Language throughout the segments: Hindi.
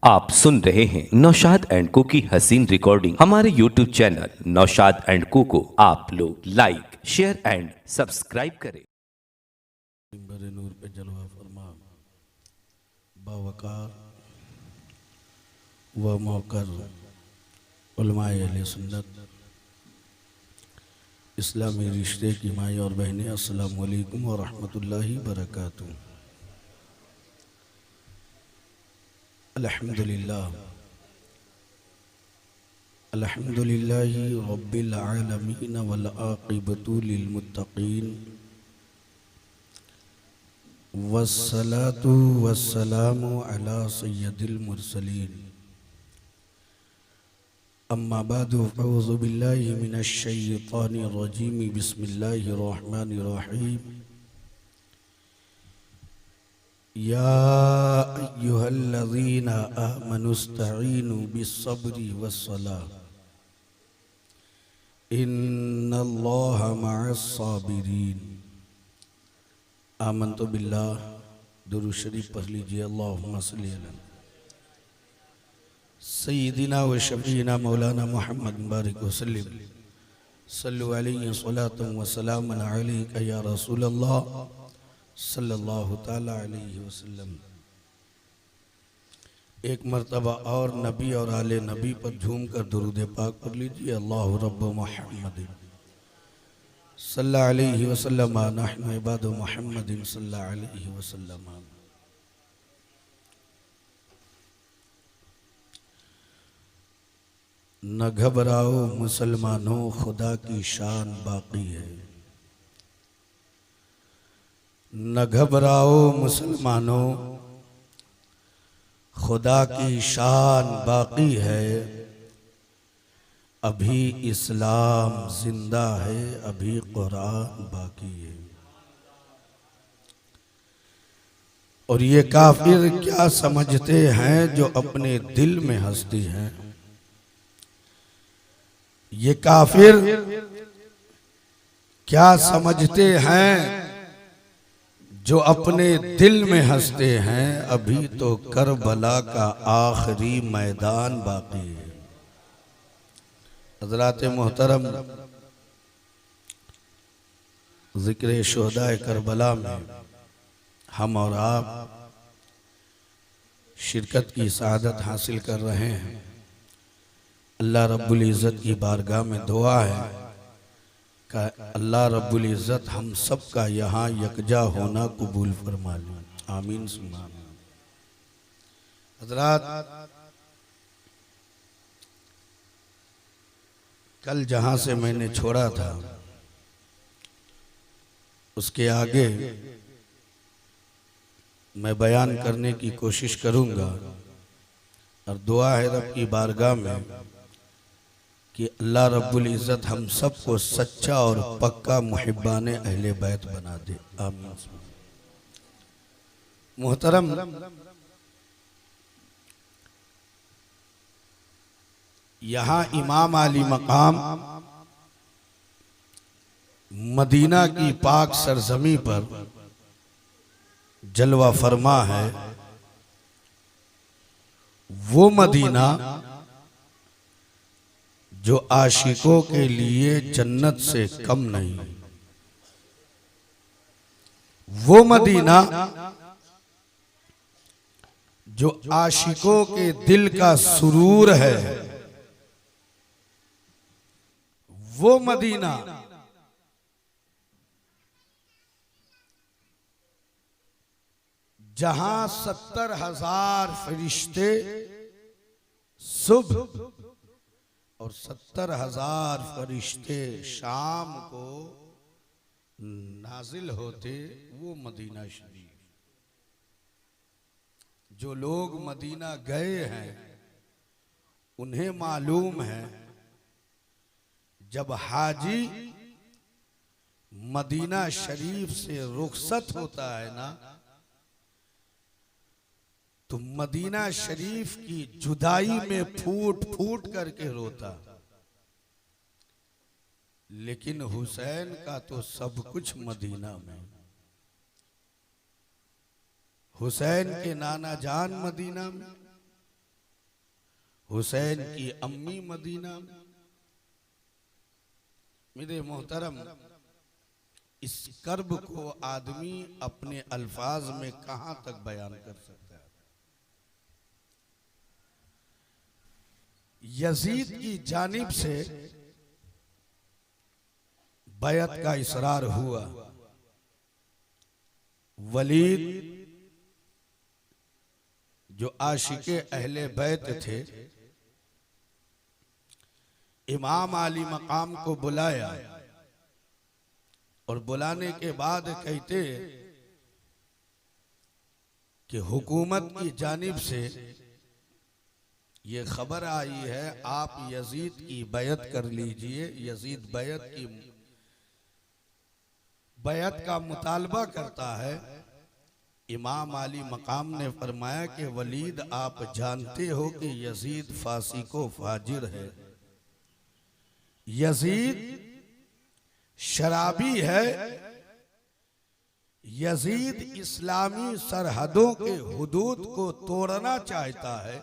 आप सुन रहे हैं नौशाद एंड को की हसीन रिकॉर्डिंग। हमारे YouTube चैनल नौशाद एंड को आप लोग लाइक शेयर एंड सब्सक्राइब करें। बरे नूर पे जलवा फरमा बावकार व मौकर उलमाए अहले सुन्नत इस्लामी रिश्ते की माएँ और बहनें, अस्सलाम वालेकुम व रहमतुल्लाहि बरकातुहू। अल्हम्दुलिल्लाह अल्हम्दुलिल्लाहि रब्बिल आलमीन वल आक़िबतु लिल मुत्तक़ीन वस्सलातु वस्सलामु अला सय्यदिल मुरसलीन। अम्मा बादु अऊज़ु बिल्लाहि मिनश शैतानिर रजीम। बिस्मिल्लाहिर रहमानिर रहीम। या अय्युहल्लज़ीना आमनुस्तईनु बिस्सब्रि वस्सलाह इन्नल्लाहा मअस्साबिरीन। आमन्तु बिल्लाह। दुरूद शरीफ पढ़ लीजिए। अल्लाहुम्मा सल्ली अला सय्यिदिना व शफ़ीना मौलाना मुहम्मद बारिक वसल्लिम। सल्लु अलैहि सलातन व सलामन अलैका या रसूलल्लाह सल्लल्लाहु तआला अलैहि वसल्लम। एक मर्तबा और नबी और आले नबी पर झूम कर दुरूद पाक पढ़ लीजिए। अल्लाहु रब्ब मुहम्मद सल्लल्लाहु अलैहि वसल्लम नहनु इबादु मुहम्मदिन सल्लल्लाहु अलैहि वसल्लम। न घबराओ मुसलमानों, खुदा की शान बाकी है। न घबराओ मुसलमानों, खुदा की शान बाकी है। अभी इस्लाम जिंदा है, अभी कुरान बाकी है। और ये काफिर क्या समझते हैं जो अपने दिल में हंसती हैं। ये काफिर क्या समझते हैं जो अपने दिल में हंसते हैं। अभी तो करबला का आखिरी मैदान बाकी है। हज़रात मोहतरम, ज़िक्र शुहदाए करबला में हम और आप शिरकत की सआदत हासिल कर रहे हैं। अल्लाह रब्बुल इज़्ज़त की बारगाह में दुआ है कि अल्लाह रब्बुल इज़्ज़त हम सब का यहाँ यकजा होना कबूल फरमा ले। आमीन सुम्मा आमीन। हज़रात, कल जहाँ से मैंने छोड़ा था उसके आगे मैं बयान करने की कोशिश करूँगा और दुआ है रब की बारगाह में कि अल्लाह रब्बुल इज़्ज़त हम सबको सच्चा और पक्का मुहिब्बाने अहले बैत बना दे। आमीन। मोहतरम, यहाँ इमाम आली मकाम मदीना की पाक सरजमी पर जलवा फरमा है। वो मदीना जो आशिकों के लिए जन्नत से कम नहीं। वो मदीना जो आशिकों के दिल का सुरूर है। वो मदीना जहां 70,000 फरिश्ते सुबह और 70,000 फरिश्ते शाम को नाजिल होते। वो मदीना शरीफ। जो लोग मदीना गए हैं उन्हें मालूम है जब हाजी मदीना शरीफ से रुखसत होता है ना, तो मदीना शरीफ की जुदाई में फूट फूट करके रोता। लेकिन हुसैन का तो सब कुछ मदीना में। हुसैन के नाना जान मदीना में, हुसैन की अम्मी मदीना में। मेरे मोहतरम, इस कर्ब को आदमी अपने अल्फाज में कहां तक बयान कर सकता है। यजीद की जानिब से बैत का इसरार हुआ। वलीद जो आशिके अहले बैत थे, इमाम आली मकाम को बुलाया और बुलाने के बाद कहते कि हुकूमत की जानिब से ये खबर आई है, आप यजीद की बैत कर लीजिए। यजीद बैत का मुतालबा करता है। इमाम आली मकाम ने फरमाया कि वलीद, आप जानते हो कि यजीद फासिको फाजिर है, यजीद शराबी है, यजीद इस्लामी सरहदों के हुदूद को तोड़ना चाहता है,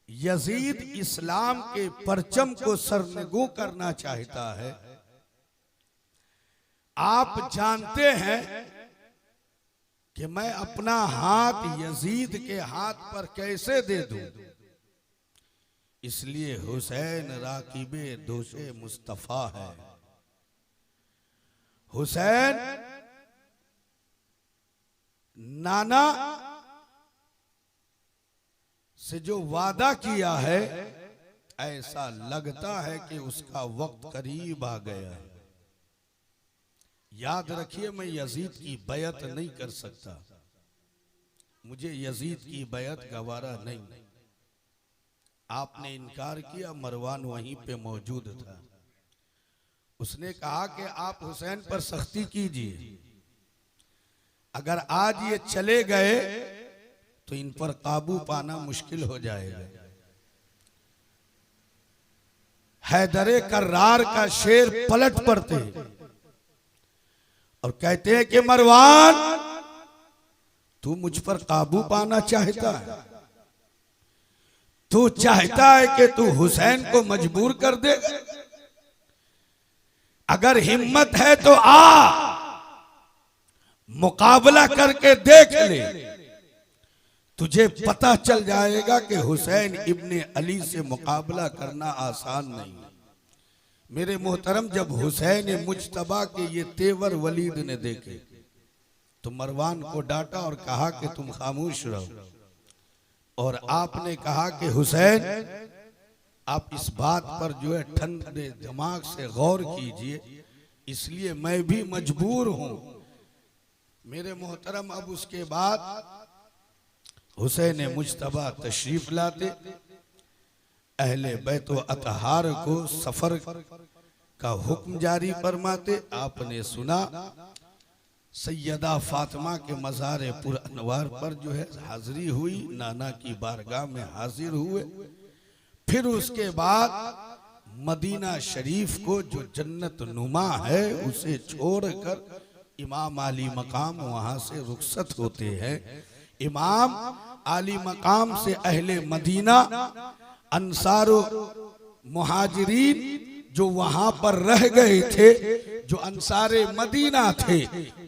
यजीद इस्लाम के परचम को सरनगू करना चाहता है। आप जानते हैं कि मैं अपना हाथ यजीद के हाथ पर कैसे दे दूं, इसलिए हुसैन राकिबे दोषे मुस्तफा है। हुसैन नाना से जो वादा किया है, ऐसा लगता है कि उसका वक्त करीब आ गया है। याद रखिए, मैं यजीद की बैत नहीं कर सकता, मुझे यजीद की बैत गवारा नहीं। आपने इनकार किया, मरवान वहीं पे मौजूद था। उसने कहा कि आप हुसैन पर सख्ती कीजिए, अगर आज ये चले गए तो इन पर काबू पाना मुश्किल हो जाएगा। हैदरे कर्रार का शेर पलट पड़ते और कहते हैं कि मरवान, तू मुझ पर काबू पाना चाहता है, तू चाहता है कि तू हुसैन को मजबूर कर देगा। अगर हिम्मत है तो आ, मुकाबला करके देख ले, तुझे पता चल जाएगा कि हुसैन इब्ने अली से मुकाबला करना आसान नहीं। मेरे मोहतरम, जब हुसैन मुज्तबा के ये तेवर वलीद ने देखे तो मरवान को डांटा और कहा कि तुम खामोश रहो। और आपने कहा कि हुसैन, आप इस बात पर जो है ठंडे दिमाग से गौर कीजिए, इसलिए मैं भी मजबूर हूं। मेरे मोहतरम, अब उसके बाद हुसैन मुज्तबा तशरीफ लाते, अहले बैत व अतहार को सफर का हुक्म जारी फरमाते। आपने सुना सैयदा फातिमा के मज़ार पुर अनवार पर जो है हाजिरी हुई, नाना की बारगाह में हाजिर हुए। फिर उसके बाद मदीना शरीफ को जो जन्नत नुमा है उसे छोड़कर इमाम आली मकाम वहां से रुखसत होते हैं। इमाम आली मकाम से अहले मदीना अंसारो मुहाजिरीन जो वहां पर रह गए थे, जो अंसारे मदीना थे,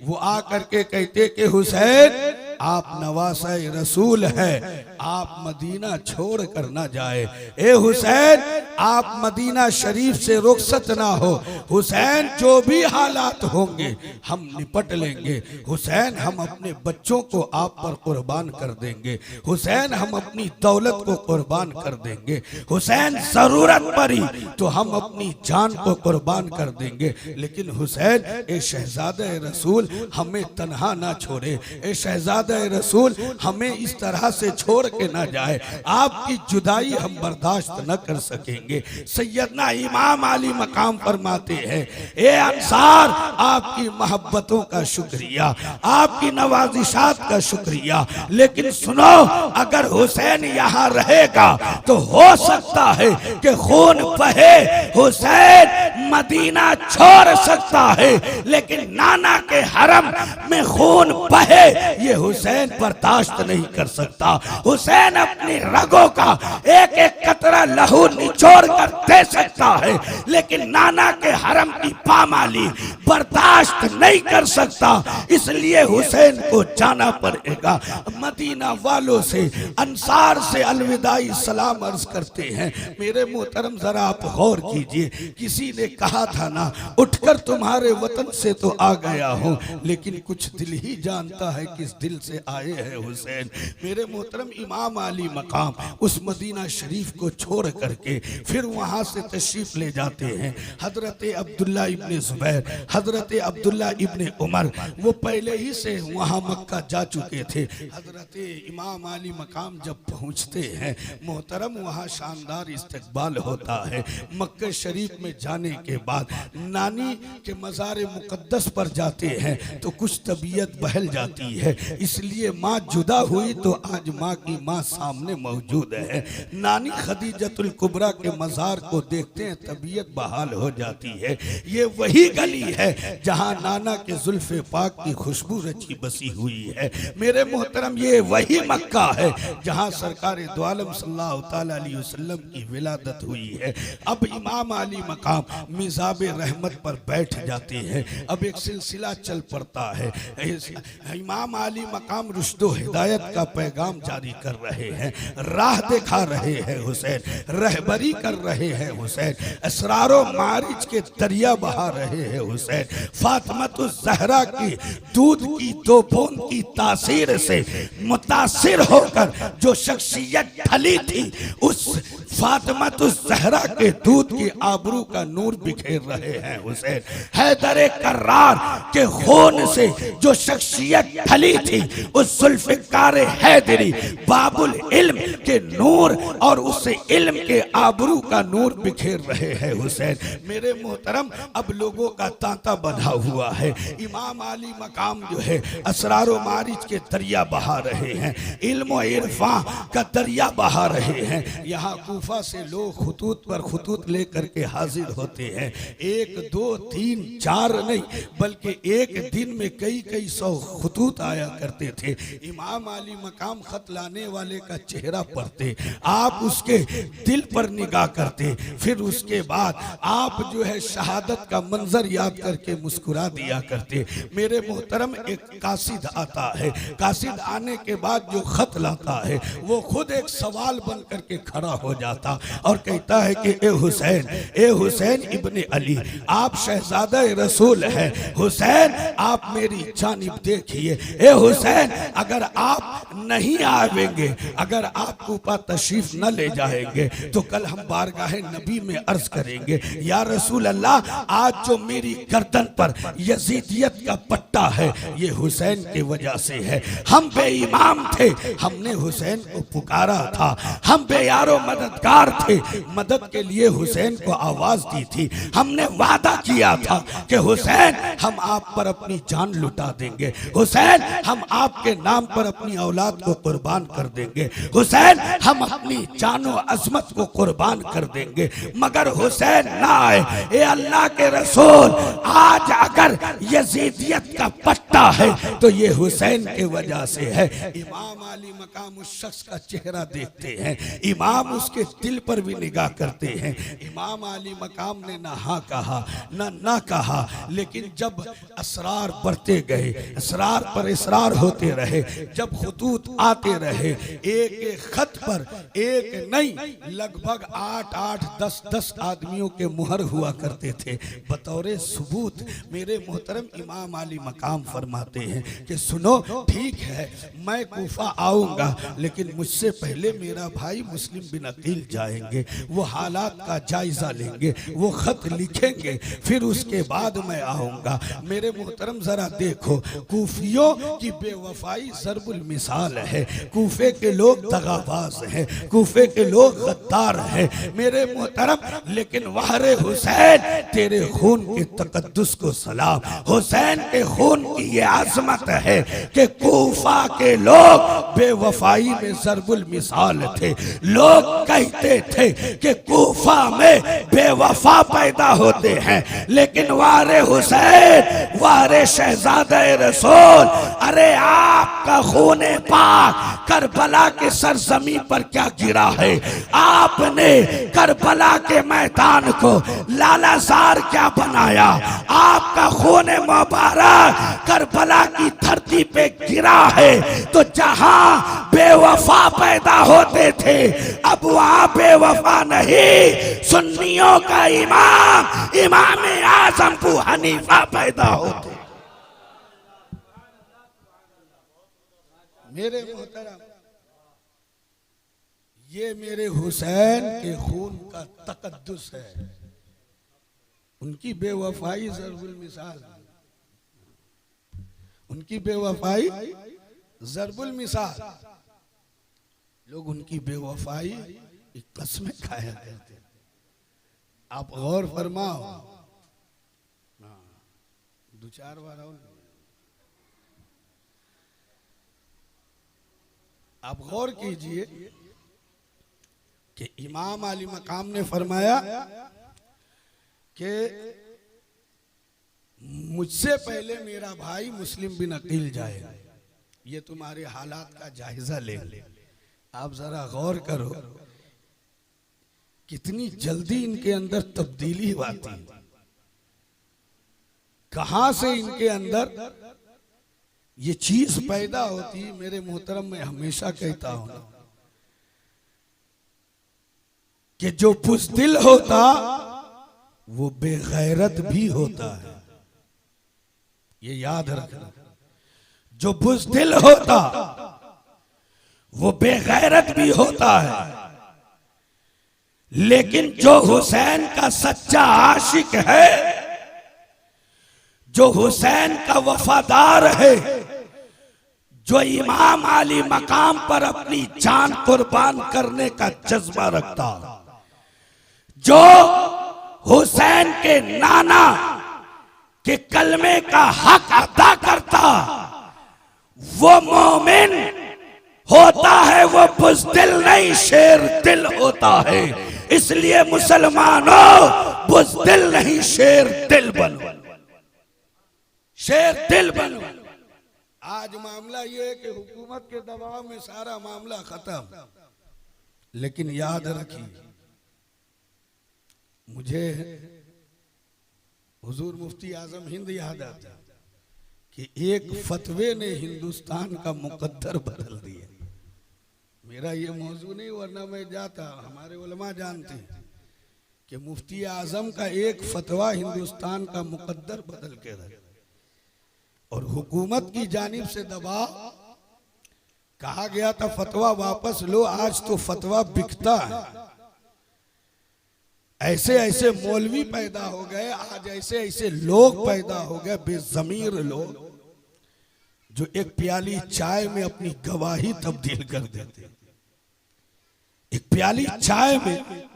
वो आकर के कहते कि हुसैन, आप नवासे रसूल है, आप मदीना छोड़ कर ना जाए। ए हुसैन, आप मदीना शरीफ से रुखसत ना हो। हुसैन, जो भी हालात होंगे हम निपट लेंगे। हुसैन, हम अपने बच्चों को आप पर कुर्बान कर देंगे। हुसैन, हम अपनी दौलत को कुर्बान कर देंगे। हुसैन, जरूरत पड़ी तो हम अपनी जान को कुर्बान कर देंगे। लेकिन हुसैन, ए शहजादे रसूल, हमें तन्हा ना छोड़े। ए शहजादे रसूल, हमें इस तरह से छोड़ के ना जाए। आपकी जुदाई हम बर्दाश्त न कर सकेंगे। सैयदना इमाम आली मकाम फरमाते हैं, ए अंसार, आपकी मोहब्बतों का शुक्रिया, आपकी नवाजिशात का शुक्रिया, लेकिन सुनो, अगर हुसैन यहाँ रहेगा तो हो सकता है कि खून बहे। हुसैन मदीना छोड़ सकता है, लेकिन नाना के हरम में खून बहे ये हुसैन बर्दाश्त नहीं कर सकता। हुसैन अपनी रगों का एक एक कतरा लहू निचोड़ कर दे सकता है, लेकिन नाना के हरम की पामाली बर्दाश्त नहीं कर सकता। इसलिए हुसैन को जाना पड़ेगा। मदीना वालों से, अंसार से अलविदाई सलाम अर्ज करते हैं। मेरे मोहतरम जरा आप गौर कीजिए, किसी ने कहा था ना, उठकर तुम्हारे वतन से तो आ गया हूं, लेकिन कुछ दिल ही जानता है किस दिल से आए हैं हुसैन। मेरे मोहतरम इमाम अली मकाम उस मदीना शरीफ को छोड़ करके फिर वहां से तशरीफ ले जाते हैं। हजरत अब्दुल्ला इब्ने जुबैर, हजरत अब्दुल्ला इब्ने उमर वो पहले ही से वहां मक्का जा चुके थे। हजरत इमाम अली मकाम जब पहुंचते हैं मोहतरम, वहां शानदार इस्तकबाल होता है। मक्का शरीफ में जाने के बाद नानी के मज़ार मुक़द्दस पर जाते हैं तो कुछ तबीयत बहल जाती है, इसलिए माँ जुदा हुई तो आज माँ की माँ सामने मौजूद है। नानी खदीजतुल कुबरा के मज़ार को देखते हैं, तबीयत बहाल हो जाती है। ये वही गली है जहाँ नाना के जुल्फ़े पाक की खुशबू रची बसी हुई है। मेरे मोहतरम ये वही मक्का है जहाँ सरकार दो आलम सल्लल्लाहु तआला अलैहि वसल्लम की विलादत हुई है। अब इमाम अली मकाम मिज़ाब रहमत पर बैठ जाते हैं। अब एक सिलसिला चल पड़ता है। इमाम अली मकाम रुश्दो हिदायत का पैगाम जारी कर रहे हैं, राह दिखा रहे हैं हुसैन, रहबरी कर रहे हैं हुसैन, असरारो मारिज के दरिया बहा रहे हैं हुसैन। फातिमा ज़हरा की दूध की दो बूंद की तासीर से मुतासिर होकर जो शख्सियत ढली थी, उस फातिमा ज़हरा के दूध की आबरू का नूर बिखेर रहे हैं हुसैन। हैदर कर्रार के खून से जो शख्सियत ढली थी, उस जुल्फ़िकार हैदरी बाबुल इल्म के नूर और उस इल्म के आबरू का नूर बिखेर रहे हैं हुसैन। मेरे मोहतरम अब लोगों का तांता बंधा हुआ है। इमाम अली मकाम जो है असरारो मारिज के दरिया बहा रहे हैं, इल्म इरफान का दरिया बहा रहे हैं। यहाँ कूफा से लोग खुतूत पर खुतूत लेकर के हाजिर होते हैं। 1 2 3 4 नहीं, बल्कि एक दिन में कई कई 100 खुतूत आया करते थे। इमाम अली मकाम खत लाने वाले का चेहरा पढ़ते, आप उसके दिल पर निगाह करते, फिर उसके बाद आप जो है शहादत का मंजर याद करके मुस्कुरा दिया करते। मेरे मोहतरम एक कासिद आता है, कासिद आने के बाद जो खत लाता है वो खुद एक सवाल बन करके खड़ा हो जाता और कहता है कि ए हुसैन इब्ने अली, आप शहजादा रसूल हैं। हुसैन आप मेरी जानिब देखिए। ए हुसैन अगर आप नहीं आवेंगे, अगर आप कूफा तशरीफ न ले जाएंगे तो कल हम बारगाहे नबी में अर्ज करेंगे, या रसूल अल्लाह, आज जो मेरी गर्दन पर यजीदियत का पट्टा है ये हुसैन की वजह से है। हम बेईमान थे, हमने हुसैन को पुकारा था, हम बेयारो मददगार थे, मदद के लिए हुसैन को आवाज दी थी। हमने वादा किया था कि हुसैन हम आप पर अपनी जान लुटा देंगे, हुसैन हम आपके नाम पर अपनी औलाद को कुर्बान कर देंगे, हुसैन हम अपनी जानो अजमत को कुर्बान कर देंगे, मगर हुसैन ना आए। ए अल्लाह के रसूल, आज अगर यजीदियत का पट्टा है तो ये हुसैन के वजह से है। इमाम अली मकाम उस शख्स का चेहरा देखते हैं, इमाम उसके दिल पर भी निगाह करते हैं। इमाम अली मकाम ने ना हाँ कहा ना कहा, लेकिन जब असरार बढ़ते गए, असरार पर इसरार होते रहे, जब खुतूत आते रहे, एक एक खत पर एक नहीं लगभग 8 10 आदमियों के मुहर हुआ करते थे बतौरे सबूत। मेरे मोहतरम इमाम अली मकाम फरमाते हैं कि सुनो, ठीक है मैं कूफा आऊंगा, लेकिन मुझसे पहले मेरा भाई मुस्लिम बिन अकील जाएंगे, वो हालात का जायजा लेंगे, वो खत लिखेंगे, फिर उसके बाद मैं आऊंगा। मेरे मोहतरम जरा देखो, कूफियों की बेवफाई ज़रबुल मिसाल है। कूफे के लोग दगाबाज हैं, कूफे के लोग गद्दार हैं मेरे मोहतरम, लेकिन वहरे हुसैन तेरे खून के तकद्दुस को सलाम, हुसैन के खून उनकी ये आजमत है कि कूफा के लोग बेवफाई में ज़रबुल मिसाल थे। लोग कहते थे कि कूफा में बेवफा पैदा होते हैं, लेकिन वारे हुसैन, वारे शहजादे रसूल, अरे आपका खूने पाक करबला के सरजमी पर क्या गिरा है? आपने करबला के मैदान को लालाजार क्या बनाया? आपका खूने मुबारक करबला की धरती पे गिरा है, तो जहां बेवफा पैदा होते थे अब वहां बेवफा नहीं, सुन्नियों का इमाम, इमाम आजम अबू हनीफा पैदा होते। मेरे मोहतरम, ये मेरे हुसैन के खून का तकद्दुस है, उनकी बेवफाई ज़रबुल मिसाल, उनकी बेवफाई ज़रबुल मिसाल। लोग उनकी बेवफाई की कसमें खाया करते। आप गौर फरमाओ, दो चार बार और आप गौर कीजिए कि इमाम अली मकाम ने फरमाया कि मुझसे पहले मेरा भाई मुस्लिम बिन अकील जाए, ये तुम्हारे हालात का जायजा ले। आप जरा गौर करो कितनी जल्दी इनके अंदर तब्दीली आती, कहां से इनके अंदर ये चीज पैदा होती। मेरे मोहतरम, मैं हमेशा कहता हूं कि जो बुज़दिल होता वो बेगैरत भी होता है, ये याद रखना। जो बुज़दिल होता वो बेगैरत भी होता है, लेकिन जो हुसैन का सच्चा आशिक है, जो हुसैन का वफादार है, जो इमाम अली मकाम पर अपनी जान कुर्बान करने का जज्बा रखता, जो हुसैन के नाना के कलमे का हक अदा करता, वो मोमिन होता है, वो बुज़दिल नहीं शेर दिल होता है। इसलिए मुसलमानों, बुज़दिल नहीं शेर दिल बनो, शेर दिल बनो। आज मामला ये है कि हुकूमत के दबाव में सारा मामला खत्म, लेकिन याद रखिए, मुझे हुजूर मुफ्ती आजम हिंद याद आता कि एक फतवे ने हिंदुस्तान का मुकद्दर बदल दिया। मेरा ये मौजू नहीं, वरना मैं जाता, हमारे उलमा जानते हैं कि मुफ्ती आजम का एक फतवा हिंदुस्तान का मुकद्दर बदल के रख। और हुकूमत की जानिब से दबाव, कहा गया था फतवा वापस लो, आज तो फतवा बिकता है। ऐसे ऐसे मौलवी पैदा हो गए, आज ऐसे ऐसे लोग पैदा हो गए, बेज़मीर लोग, जो एक प्याली चाय में अपनी गवाही तब्दील कर देते। एक प्याली चाय में,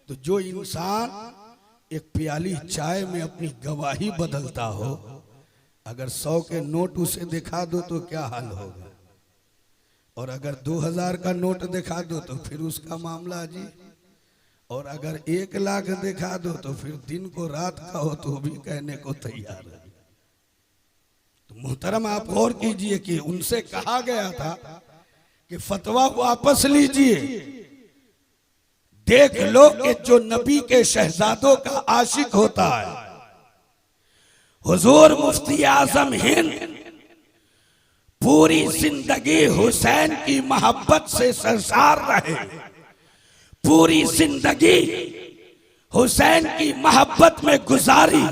तो जो इंसान एक प्याली चाय में अपनी गवाही बदलता हो, अगर 100 के नोट उसे दिखा दो तो क्या हाल होगा, और अगर 2000 का नोट दिखा दो तो फिर उसका मामला जी, और अगर 1 लाख दिखा दो तो फिर दिन को रात का हो तो भी कहने को तैयार है। तो मोहतरम, आप गौर कीजिए कि उनसे कहा गया था कि फतवा वापस लीजिए, देख लो कि जो नबी के शहजादों का आशिक होता है, हुजूर मुफ्ती आजम हिंद पूरी जिंदगी हुसैन की मोहब्बत से सरसार रहे, पूरी जिंदगी हुसैन की मोहब्बत में गुजारी।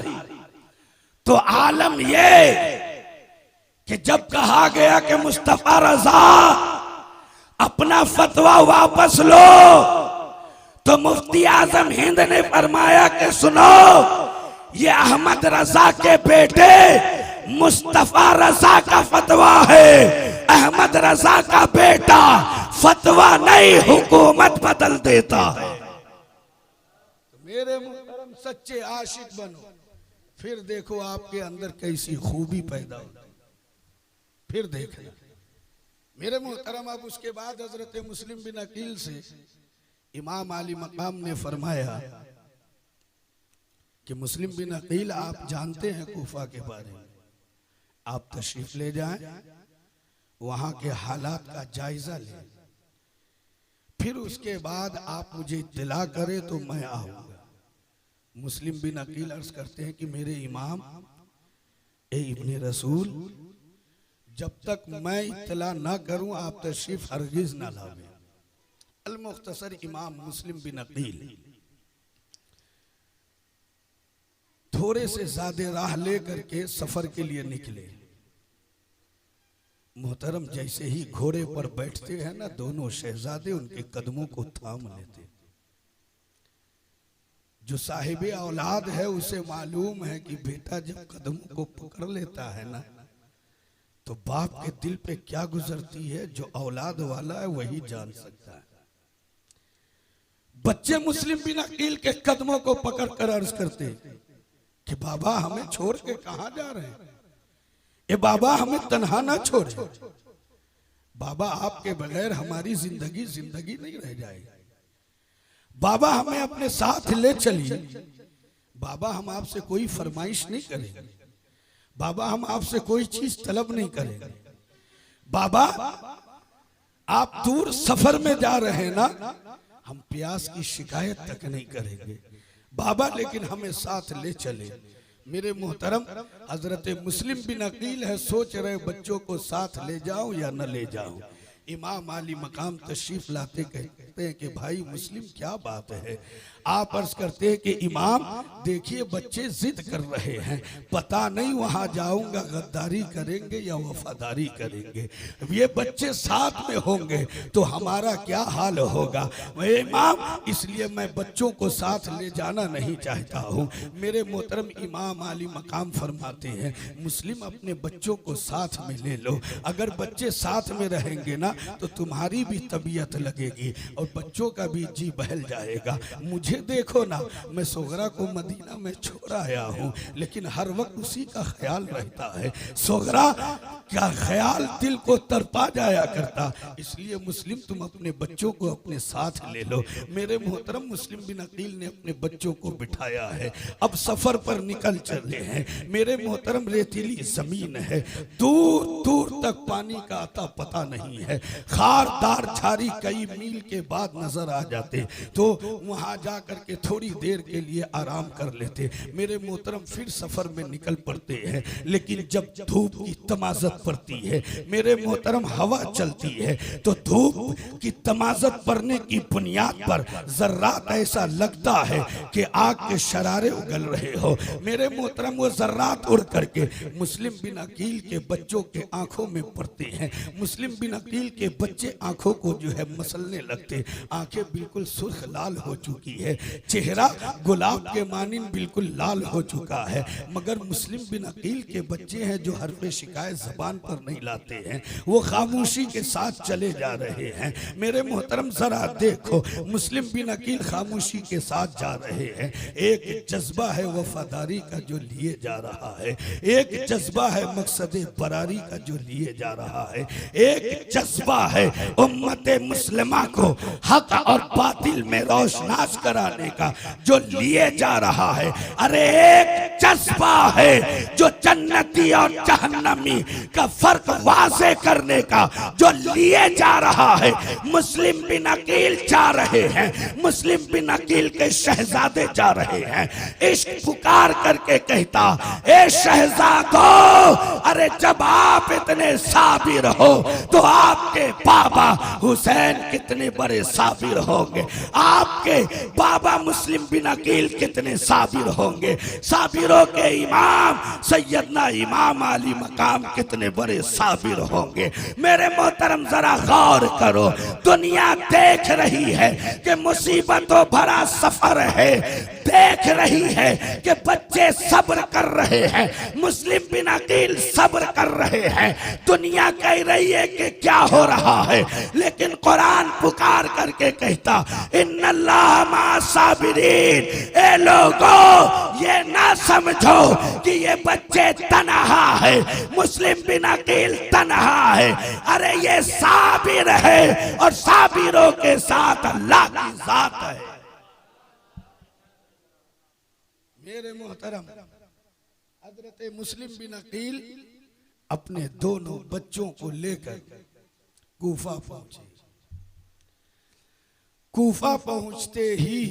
तो आलम ये कि जब कहा गया कि मुस्तफा रजा अपना फतवा वापस लो, तो मुफ्ती आजम हिंद ने फरमाया कि सुनो, ये अहमद रजा के बेटे मुस्तफा रजा का फतवा है, अहमद रजा का बेटा फतवा नहीं हुकूमत बदल देता है। मेरे मुहतरम, सच्चे आशिक बनो, फिर देखो आपके अंदर कैसी खूबी पैदा होती। फिर देखना मेरे मोहतरम। अब उसके बाद हजरत मुस्लिम बिन अकील से इमाम आली मकाम ने फरमाया कि मुस्लिम बिन अकील, आप जानते हैं कूफा के बारे में, आप तशरीफ ले जाएं, वहां के हालात का जायजा लें, फिर उसके बाद आप मुझे इत्तला करें तो मैं आऊंगा। मुस्लिम बिन अकील अर्ज करते हैं कि मेरे इमाम ए इब्ने रसूल, जब तक मैं इत्तला ना करूं आप तशरीफ हरगिज ना लावें। अल मुख्तसर इमाम मुस्लिम बिन अकील थोड़े से ज्यादा राह लेकर के सफर के लिए निकले। मोहतरम, जैसे ही घोड़े पर बैठते हैं ना, दोनों शहजादे उनके कदमों को थाम लेते। जो साहिबे औलाद है उसे मालूम है कि बेटा जब कदमों को पकड़ लेता है ना, तो बाप के दिल पे क्या गुजरती है, जो औलाद वाला है वही जान सकता है। बच्चे मुस्लिम बिन अकील के कदमों को पकड़ कर अर्ज करते कि बाबा हमें छोड़ के कहां जा रहे हैं, ए बाबा हमें तन्हा ना छोड़े, बाबा आपके बगैर हमारी जिंदगी जिंदगी नहीं रह जाएगी, बाबा हमें अपने साथ ले चलिए, बाबा हम आपसे कोई फरमाइश नहीं करेंगे, बाबा हम आपसे कोई चीज तलब नहीं करेंगे, बाबा आप दूर सफर में जा रहे हैं ना, हम प्यास की शिकायत तक नहीं करेंगे, बाबा लेकिन हमें साथ ले चले। मेरे मोहतरम, हजरत मुस्लिम बिन अकील है, सोच रहे बच्चों को साथ ले जाऊं या न ले जाऊं। इमाम आली मकाम तशरीफ लाते कहते हैं कि भाई मुस्लिम क्या बात है। आप अर्ज करते हैं कि इमाम देखिए बच्चे जिद कर रहे हैं, पता नहीं वहां जाऊंगा गद्दारी करेंगे या वफादारी करेंगे, ये बच्चे साथ में होंगे तो हमारा क्या हाल होगा। वह इमाम इसलिए मैं बच्चों को साथ ले जाना नहीं चाहता हूँ। मेरे मोहतरम इमाम आली मकाम फरमाते हैं मुस्लिम अपने बच्चों को साथ में ले लो, अगर बच्चे साथ में रहेंगे ना तो तुम्हारी भी तबीयत लगेगी और बच्चों का भी जी बहल जाएगा। मुझे देखो ना, मैं सोगरा को मदीना में छोड़ आया हूँ, लेकिन हर वक्त उसी का ख्याल रहता है, सोगरा का ख्याल दिल को तरपा जाया करता, इसलिए मुस्लिम तुम अपने बच्चों को अपने साथ ले लो। मेरे मोहतरम मुस्लिम बिन अकील ने अपने बच्चों को बिठाया है, अब सफर पर निकल चले हैं। मेरे मोहतरम रेतीली जमीन है, दूर दूर तक पानी का आता पता नहीं है, खारदार झाड़ी कई मील के बाद नजर आ जाते तो वहां जा करके थोड़ी देर के लिए आराम कर लेते। मेरे मोहतरम फिर सफर में निकल पड़ते हैं, लेकिन जब धूप की तमाजत पड़ती है, मेरे मोहतरम हवा चलती है, तो धूप की तमाजत पड़ने की बुनियाद पर जर्रात ऐसा लगता है कि आग के शरारे उगल रहे हो। मेरे मोहतरम वो जर्रात उड़ करके मुस्लिम बिन अकील के बच्चों के आंखों में पड़ते हैं। मुस्लिम बिन अकील के बच्चे आंखों को जो है मसलने लगते, आंखें बिल्कुल सुर्ख लाल हो चुकी है, चेहरा गुलाब के मानिन बिल्कुल लाल हो चुका है, मगर मुस्लिम बिन अकील के बच्चे हैं जो हरफ शिकायत जबान पर नहीं लाते हैं, वो खामोशी के साथ चले जा रहे हैं। मेरे मोहतरम जरा देखो, मुस्लिम बिन अकील खामोशी के साथ जा रहे हैं। एक जज्बा है वफादारी का जो लिए जा रहा है, एक जज्बा है मकसद बरारी का जो लिए जा रहा है, एक जज्बा है उम्मत मुस्लिमा को हक और बातिल में रोशनास कराने का जो लिए जा रहा है। अरे एक जज्बा है जो जन्नती और जहन्नमी का फर्क वाज़े करने का जो लिए जा रहा है। मुस्लिम बिन अकील जा रहे हैं, मुस्लिम बिन अकील के शहजादे जा रहे हैं। इश्क पुकार करके कहता, ए शहजादो, अरे जब आप इतने साबिर हो तो आपके बाबा हुसैन कितने बड़े साबिर होंगे, आपके बाबा मुस्लिम बिन अकील कितने साबिर होंगे, साबिरों के इमाम सैयदना इमाम आली मकाम कितने बड़े साबिर होंगे। मेरे मोहतरम जरा गौर करो, दुनिया देख रही है कि मुसीबतों भरा सफर है, देख रही है कि बच्चे सब्र कर रहे हैं, मुस्लिम बिन अकील सब्र कर रहे हैं। दुनिया कह रही है कि क्या हो रहा है, लेकिन कुरान पुकार करके कहता इन्नल्लाह मा साबिरीन। ए लोगों, ये ना समझो कि ये बच्चे तन्हा है, मुस्लिम बिन अकील तन्हा है। अरे ये साबिर है और साबिरों के साथ अल्लाह की जात है। मेरे मोहतरम, हजरत मुस्लिम बिन अकील अपने दोनों बच्चों को लेकर कूफा पहुंचे। कूफा पहुंचते ही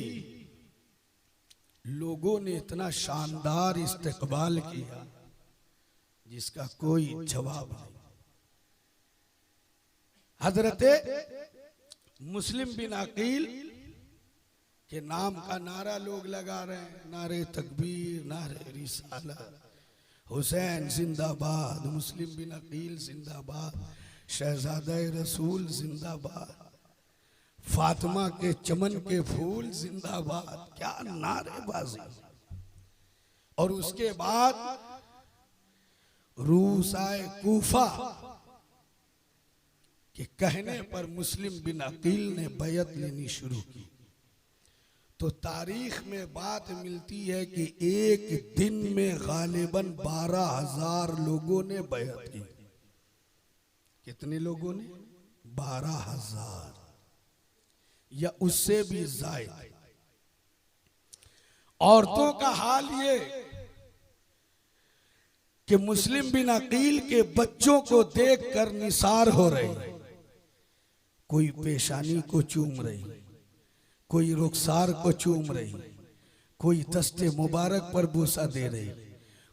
लोगों ने इतना शानदार इस्तकबाल किया जिसका कोई जवाब नहीं। हजरत मुस्लिम बिन अकील के नाम का नारा लोग लगा रहे हैं, नारे तकबीर, नारे रिसालत, हुसैन जिंदाबाद, मुस्लिम बिन अकील जिंदाबाद, शहजादा रसूल जिंदाबाद, फातिमा के चमन के फूल जिंदाबाद। क्या नारेबाजी। और उसके बाद रूस आए कूफा के कहने पर मुस्लिम बिन अकील ने बैयत लेनी शुरू की। तो तारीख में बात मिलती है कि एक दिन में गालिबन 12,000 लोगों ने बैयत की। कितने लोगों ने? 12,000 या उससे भी ज्यादा। औरतों का हाल ये कि मुस्लिम बिन अकील के बच्चों को देखकर निसार हो रही। कोई पेशानी को चूम रही, कोई रुखसार को चूम रही, कोई दस्ते मुबारक पर बूसा दे रही,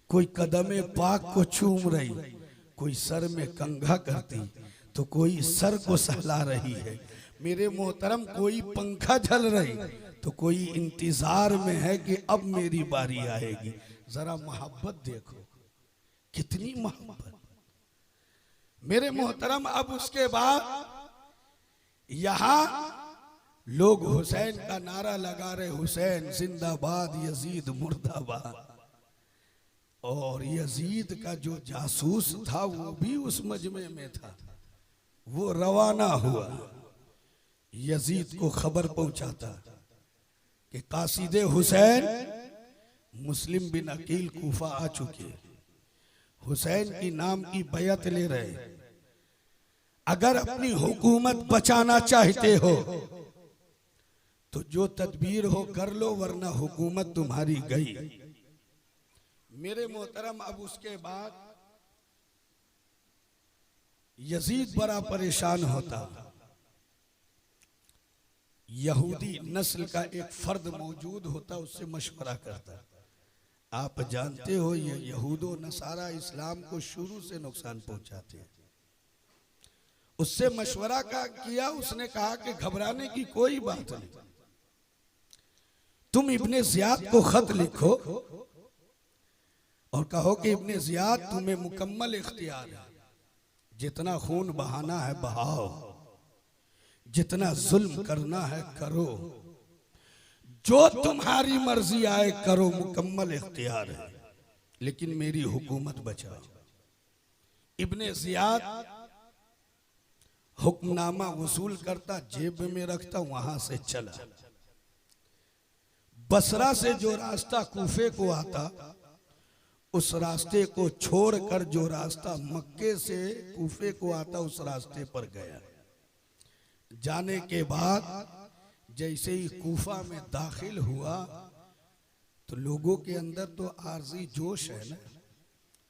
कोई कदमे पाक को चूम रही, कोई सर में कंघा करती तो कोई सर को सहला रही है। मेरे मोहतरम, कोई पंखा झल रही तो कोई इंतजार में है कि अब मेरी बारी आएगी। जरा मोहब्बत देखो, कितनी मोहब्बत। मेरे मोहतरम, अब उसके बाद यहां लोग हुसैन का नारा लगा रहे, हुसैन जिंदाबाद, यजीद मुर्दाबाद। और यजीद का जो जासूस था वो भी उस मजमे में था। वो रवाना हुआ, यजीद को खबर पहुंचाता कि कासिदे हुसैन मुस्लिम बिन अकील कूफा आ चुके, हुसैन की नाम की बैयत ले रहे। अगर अपनी हुकूमत बचाना चाहते हो तो जो तदबीर हो कर लो, वरना हुकूमत तुम्हारी गई। मेरे मोहतरम, अब उसके बाद यजीद बड़ा परेशान होता। यहूदी नस्ल का एक फर्द मौजूद होता, उससे मशवरा करता। आप जानते हो ये यहूदो नसारा इस्लाम को शुरू से नुकसान पहुंचाते हैं। उससे मशवरा किया, उसने कहा कि घबराने की कोई बात नहीं, तुम इब्ने जियाद को खत लिखो और कहो कि इब्ने जियाद तुम्हें मुकम्मल इख्तियार है, जितना खून बहाना है बहाओ, जितना जुल्म करना है करो, जो तुम्हारी मर्जी आए करो, मुकम्मल इख्तियार है, लेकिन मेरी हुकूमत बचाओ। इब्ने जियाद हुक्मनामा वसूल करता, जेब में रखता, वहां से चला। बसरा से जो रास्ता कूफे को आता, उस रास्ते को छोड़कर जो रास्ता मक्के से कूफे को आता, उस रास्ते पर गया। जाने के बाद जैसे ही कूफा में दाखिल हुआ तो लोगों के अंदर तो आरजी जोश है ना,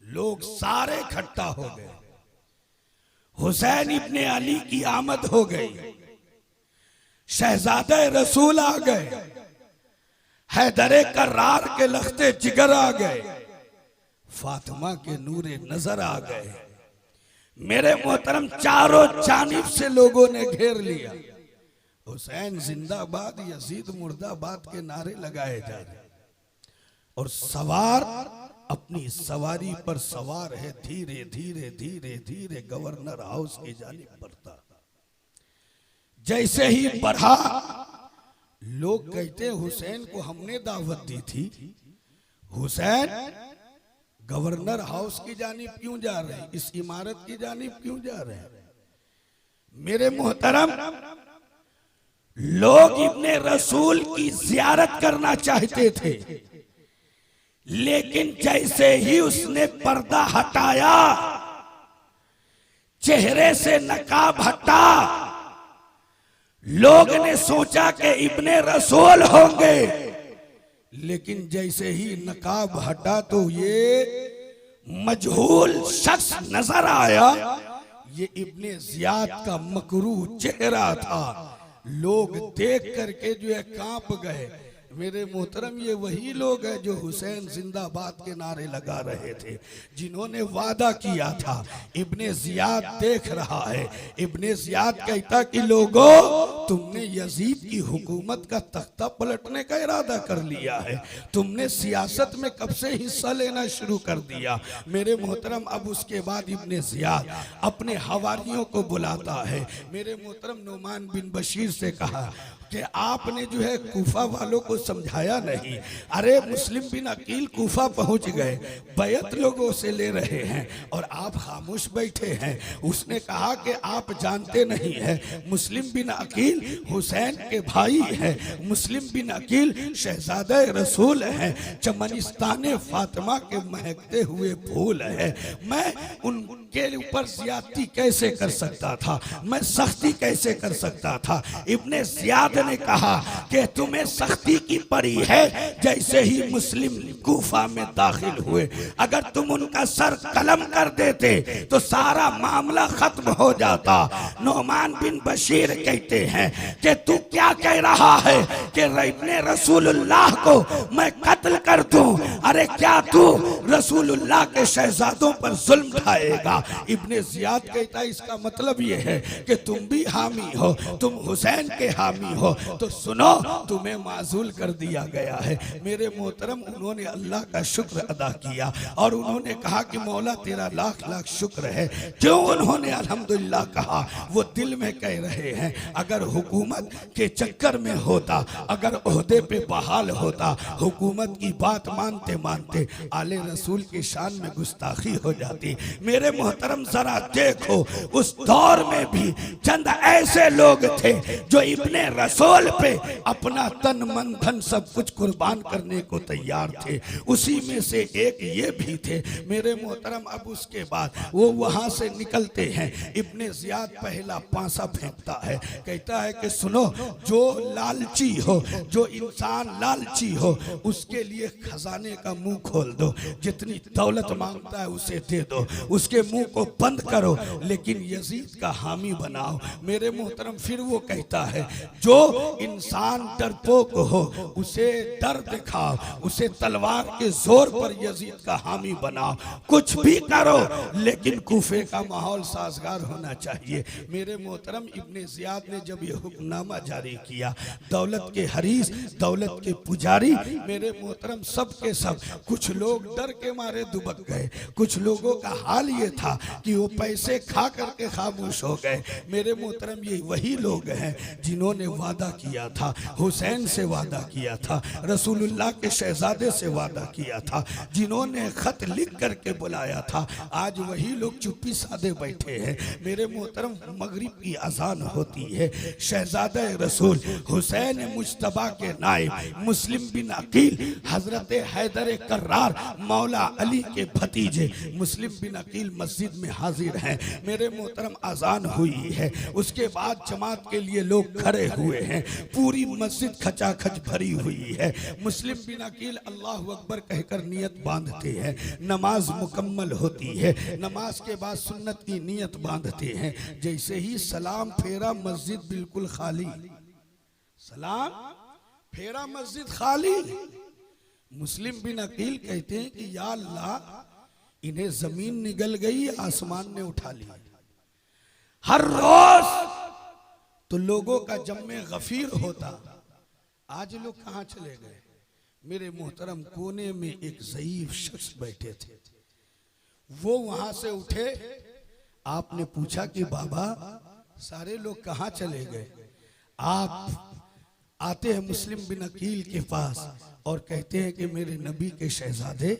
लोग सारे इकट्ठा हो गए। हुसैन इब्ने अली की आमद हो गई, शहजादे रसूल आ गए, हैदरे कर्रार के लख्ते जिगर आ गए, फातिमा के नूरे नजर आ गए। मेरे मोहतरम, चारों जानिब से लोगों ने घेर लिया। हुसैन जिंदाबाद, यजीद मुर्दाबाद के नारे लगाए जा रहे, और सवार अपनी सवारी पर सवार है, धीरे धीरे धीरे धीरे गवर्नर हाउस की जानिब बढ़ता। जैसे ही बढ़ा लोग कहते हैं हुसैन को हमने दावत दी थी, हुसैन गवर्नर हाउस की जानिब क्यों जा रहे हैं, इस इमारत की जानिब क्यों जा रहे हैं? मेरे मोहतरम, लोग इब्ने रसूल की जियारत करना चाहते थे, लेकिन जैसे ही उसने पर्दा हटाया, चेहरे से नकाब हटा, लोग ने सोचा कि इब्ने रसूल होंगे, लेकिन जैसे ही नकाब हटा तो ये मजहूल शख्स नजर आया। ये इब्ने जियाद का मकरू चेहरा था। लोग देख करके जो है कांप गए। मेरे मोहतरम, ये वही लोग हैं जो हुसैन जिंदाबाद के नारे लगा रहे थे, जिन्होंने वादा किया था। इब्ने जियाद देख रहा है, इब्ने जियाद कहता कि लोगों, तुमने यजीद की हुकूमत का तख्ता पलटने का इरादा कर लिया है, तुमने सियासत में कब से हिस्सा लेना शुरू कर दिया। मेरे मोहतरम, अब उसके बाद इब्ने जियाद अपने हवारियों को बुलाता है। मेरे मोहतरम, नुमान बिन बशीर से कहा कि आपने जो है कूफा वालों को समझाया नहीं। अरे मुस्लिम बिन अकील कूफा पहुंच गए, बैत लोगों से ले रहे हैं और आप खामोश बैठे हैं। उसने कहा कि आप जानते नहीं हैं, मुस्लिम बिन अकील हुसैन के भाई है, मुस्लिम बिन अकील शहजादा रसूल है, चमनिस्तान फातिमा के महकते हुए फूल है। मैं उनके ऊपर ज्यादती कैसे कर सकता था, मैं सख्ती कैसे कर सकता था। इब्ने जियाद ने कहा कि तुम्हें सख्ती की पड़ी है जैसे ही मुस्लिम कूफा में दाखिल हुए। अगर तुम उनका सर कलम कर देते तो सारा मामला खत्म हो जाता। नुमान बिन बशीर कहते हैं कि तू क्या कह रहा है कि इब्ने रसूलुल्लाह को मैं कत्ल कर दूं? अरे क्या तू रसूलुल्लाह के शहजादों पर जुल्म ढाएगा? इब्ने जियाद कहता है इसका मतलब ये है कि तुम भी हामी हो, तुम हुसैन के हामी हो, तो सुनो, तुम्हें माजूल कर दिया गया है। मेरे मोहतरम, उन्होंने अल्लाह का शुक्र अदा किया और उन्होंने कहा कि मौला तेरा लाख लाख शुक्र है। क्यों उन्होंने अल्हम्दुलिल्लाह कहा? वो दिल में कह रहे हैं, अगर हुकूमत के चक्कर में होता, अगर ओहदे पे बहाल होता, हुकूमत की बात मानते मानते आले रसूल की शान में गुस्ताखी हो जाती। मेरे मोहतरम, जरा देखो, उस दौर में भी चंद ऐसे लोग थे जो इब्ने रसूल पे अपना तन मन धन सब कुछ कुर्बान करने को तैयार थे। उसी में से एक ये भी थे। मेरे मोहतरम, अब उसके बाद वो वहां से निकलते हैं। इब्ने जियाद पहला पांसा फेंकता है, कहता है कि सुनो, जो लालची हो, जो इंसान लालची हो, उसके लिए खजाने का मुंह खोल दो, जितनी दौलत मांगता है उसे दे दो, उसके मुंह को बंद करो, लेकिन यजीद का हामी बनाओ। मेरे मोहतरम, फिर वो कहता है जो इंसान डरपोक हो उसे डर दिखाओ, उसे तलवार के जोर पर यजीद का हामी बनाओ, कुछ भी करो, लेकिन कूफे का माहौल साजगार होना चाहिए। मेरे मोहतरम, इब्ने जियाद ने जब ये हुक्मनामा जारी किया, दौलत के हरीस, दौलत के पुजारी, मेरे मोहतरम, सब के सब, कुछ लोग डर के मारे दुबक गए, कुछ लोगों का हाल ये था कि वो पैसे खा करके खामोश हो गए। मेरे मोहतरम, ये वही लोग हैं जिन्होंने वादा किया था, हुसैन से वादा किया था, रसूलुल्लाह के शहजादे से वादा किया था, जिन्होंने खत लिख करके बुलाया था। आज वही लोग चुप्पी साधे बैठे हैं। मेरे मोहतरम, मगरिब की अजान होती है, शहजादा रसूल हुसैन मुज्तबा के नायब मुस्लिम बिन अकील हजरत हैदर कर्रार मौला अली के भतीजे मुस्लिम बिन अकील मस्जिद में हाजिर हैं। मेरे मोहतरम, अजान हुई है, उसके बाद जमात के लिए लोग खड़े हुए हैं, पूरी मस्जिद खचाखच भरी हुई है। मुस्लिम बिन अकील अल्लाह अकबर कहकर नियत बांधते हैं, नमाज मुकम्मल होती है, नमाज के बाद सुन्नत की नियत बांधते हैं। जैसे ही सलाम फेरा, मस्जिद बिल्कुल खाली, सलाम फेरा, मस्जिद खाली। मुस्लिम बिन अकील कहते हैं कि या अल्लाह, इन्हें जमीन निगल गई, आसमान ने उठा लिया। हर रोज तो लोगों का जम्मे गफीर होता, आज लोग कहां चले गए? मेरे मोहतरम, कोने में एक ज़ईफ शख्स बैठे थे, वो वहां से उठे। आपने पूछा कि बाबा, सारे लोग कहां चले गए? आते हैं मुस्लिम बिन अकील के पास और कहते हैं कि मेरे नबी के शहजादे,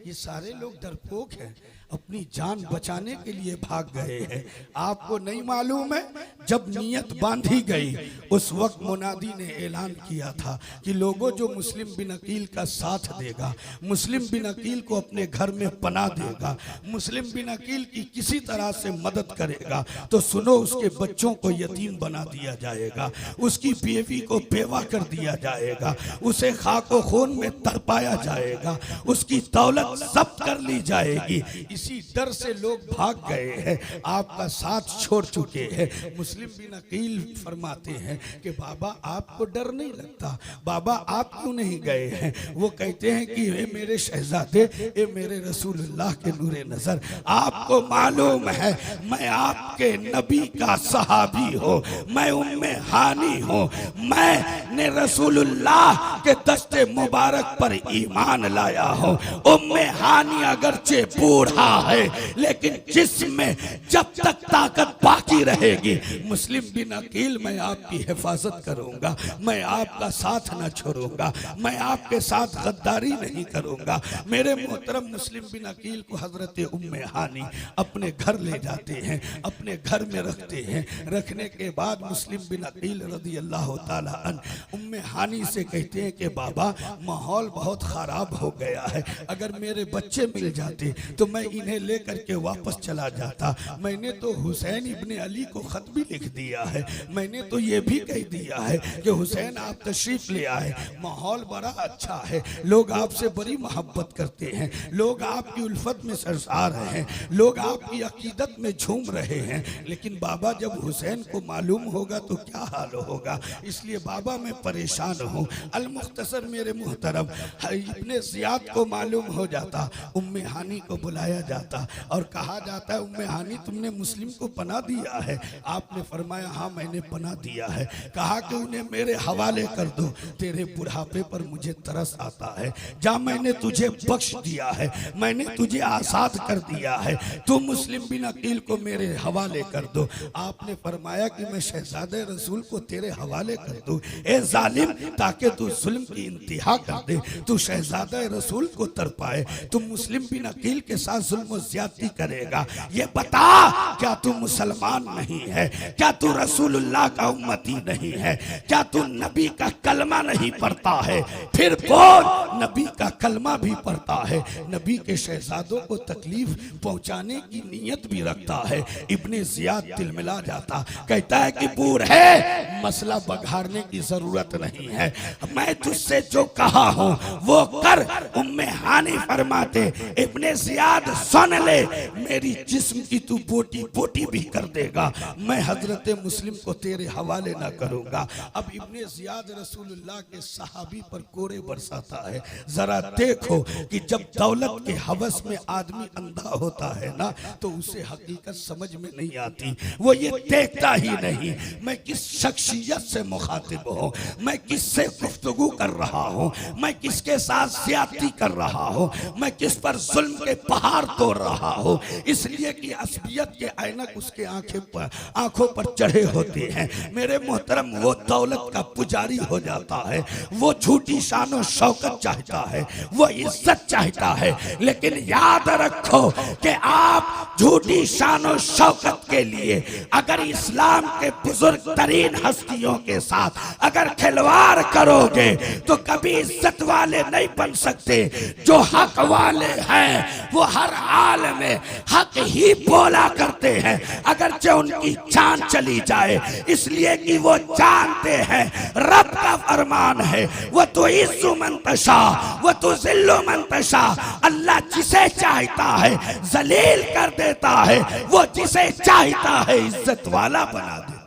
ये सारे लोग डरपोक हैं, अपनी जान बचाने के लिए भाग गए हैं। आपको नहीं मालूम है, जब नीयत बांधी गई उस वक्त मुनादी ने ऐलान किया था कि लोगों जो मुस्लिम बिन अकील का साथ देगा, मुस्लिम बिन अकील को अपने घर में पनाह देगा, मुस्लिम बिन अकील की किसी तरह से मदद करेगा, तो सुनो उसके बच्चों को यतीम बना दिया जाएगा, उसकी बीवी को बेवा कर दिया जाएगा, उसे खाको खून में तरपाया जाएगा, उसकी दौलत जब्त कर ली जाएगी। इसी डर से लोग भाग गए हैं, आपका साथ छोड़ चुके हैं। मुस्लिम बिन अकील फरमाते हैं कि बाबा आपको डर नहीं लगता, बाबा आप क्यों नहीं गए हैं? वो कहते हैं कि ये मेरे शहजादे, ये मेरे रसूलुल्लाह के नूरे नजर, आपको मालूम है मैं आपके नबी का सहाबी हूँ, मैं उम्मे हानी हूँ, मैंने रसूलुल्लाह के दस्ते मुबारक पर ईमान लाया हूँ। उम्मे हानी अगरचे बूढ़ा है, लेकिन जिसमें जब तक ताकत बाकी रहेगी, मुस्लिम बिन अकील मैं आपकी हिफाजत करूंगा, मैं आपका साथ न छोड़ूंगा, मैं आपके साथ गद्दारी नहीं करूंगा। मेरे मोहतरम मुस्लिम बिन अकील को हजरत उम्मे हानी अपने घर ले जाते हैं, अपने घर में रखते हैं। रखने के बाद मुस्लिम बिन अकील रज़ी अल्लाह ताला अन्हु उम्मे हानी से कहते हैं कि बाबा माहौल बहुत खराब हो गया है, अगर मेरे बच्चे मिल जाते तो मैं इन्हें लेकर के वापस चला जाता। मैंने तो हुसैन इब्ने अली को खत भी लिख दिया है, मैंने तो ये भी कह दिया है कि हुसैन आप तशरीफ ले आए, माहौल बड़ा अच्छा है, लोग आपसे बड़ी मोहब्बत करते हैं, लोग आपकी उल्फत में सरसार हैं, लोग आपकी अकीदत में झूम रहे हैं। लेकिन बाबा जब हुसैन को मालूम होगा तो क्या हाल होगा, इसलिए बाबा मैं परेशान हूँ। अल मुख्तसर मेरे मुहतरम इब्ने ज़ियाद को मालूम हो जाता, उम्मे हानी को बुलाया जाता और कहा जाता है उम्मे हानी तुमने मुस्लिम को पनाह दिया है? आपने फरमाया हाँ मैंने पनाह दिया है। कहा कि उन्हें मेरे हवाले कर दो, तेरे बुढ़ापे पर मुझे तरस आता है, जा मैंने तुझे बख्श दिया है, मैंने तुझे आज़ाद कर दिया है, तू मुस्लिम बिन अकील को मेरे हवाले कर दो। आपने फरमाया कि मैं शहजादे रसूल को तेरे हवाले कर दूं, ए जालिम, ताकि तू जुल्म की इंतहा कर दे, तू शहजादे रसूल को तरपाए, तू मुस्लिम बिन अकील के साथ जुल्म ज्यादती करेगा। ये बता क्या तू मुसलमान नहीं है? क्या तू रसूलुल्लाह का उम्मती नहीं है? क्या तू नबी का कलमा नहीं पढ़ता है? फिर बोल, नबी का कलमा भी पढ़ता है, नबी के शहजादों को तकलीफ पहुंचाने की नीयत भी रखता है। इब्ने ज़ियाद तिलमिला जाता, कहता है कि बूढ़े मसला बघारने की जरूरत नहीं है, मैं तुझसे जो कहा हूं वो कर। उम्मे हानी फरमाते इब्ने ज़ियाद सुन ले, मेरी जिस्म की तू बोटी बोटी भी कर देगा, मैं हजरत मुस्लिम को तेरे हवाले ना करूंगा। अब इब्ने ज़ियाद रसूलुल्लाह के सहाबी पर कोड़े बरसाता है। जरा देखो कि जब दौलत के हवस में आदमी अंधा होता है ना, तो उसे हकीकत समझ में नहीं आती, वो ये देखता ही नहीं मैं किस शख्सियत से मुखातिब हूँ, मैं किससे गुफ्तगू कर रहा हूँ, मैं किसके साथ ज्यादती कर रहा हूँ, मैं किस पर जुल्म के पहाड़ तोड़ रहा हूँ। इसलिए कि असबियत के ऐनक उसके आंखों पर चढ़े होते हैं। मेरे मोहतरम वो दौलत का पुजारी हो जाता है, वो झूठी शान और शौकत चाहता है, वो इज्जत चाहता है। लेकिन याद रखो कि आप झूठी शान और शौकत के लिए अगर इस्लाम के बुजुर्ग तरीन हस्तियों के साथ अगर खिलवाड़ करोगे तो कभी इज्जत वाले नहीं बन सकते। जो हक वाले हैं वो हर हाल में हक ही बोला करते हैं, अगरचे उनकी जान चली जाए, इसलिए कि वो जानते हैं रब का फरमान है, वो तो इज्जु मंतशा वो तो जिल्लु मंतशा, अल्लाह जिसे चाहता है जलील कर देता है, वो जिसे चाहता है इज्जत वाला बना देता।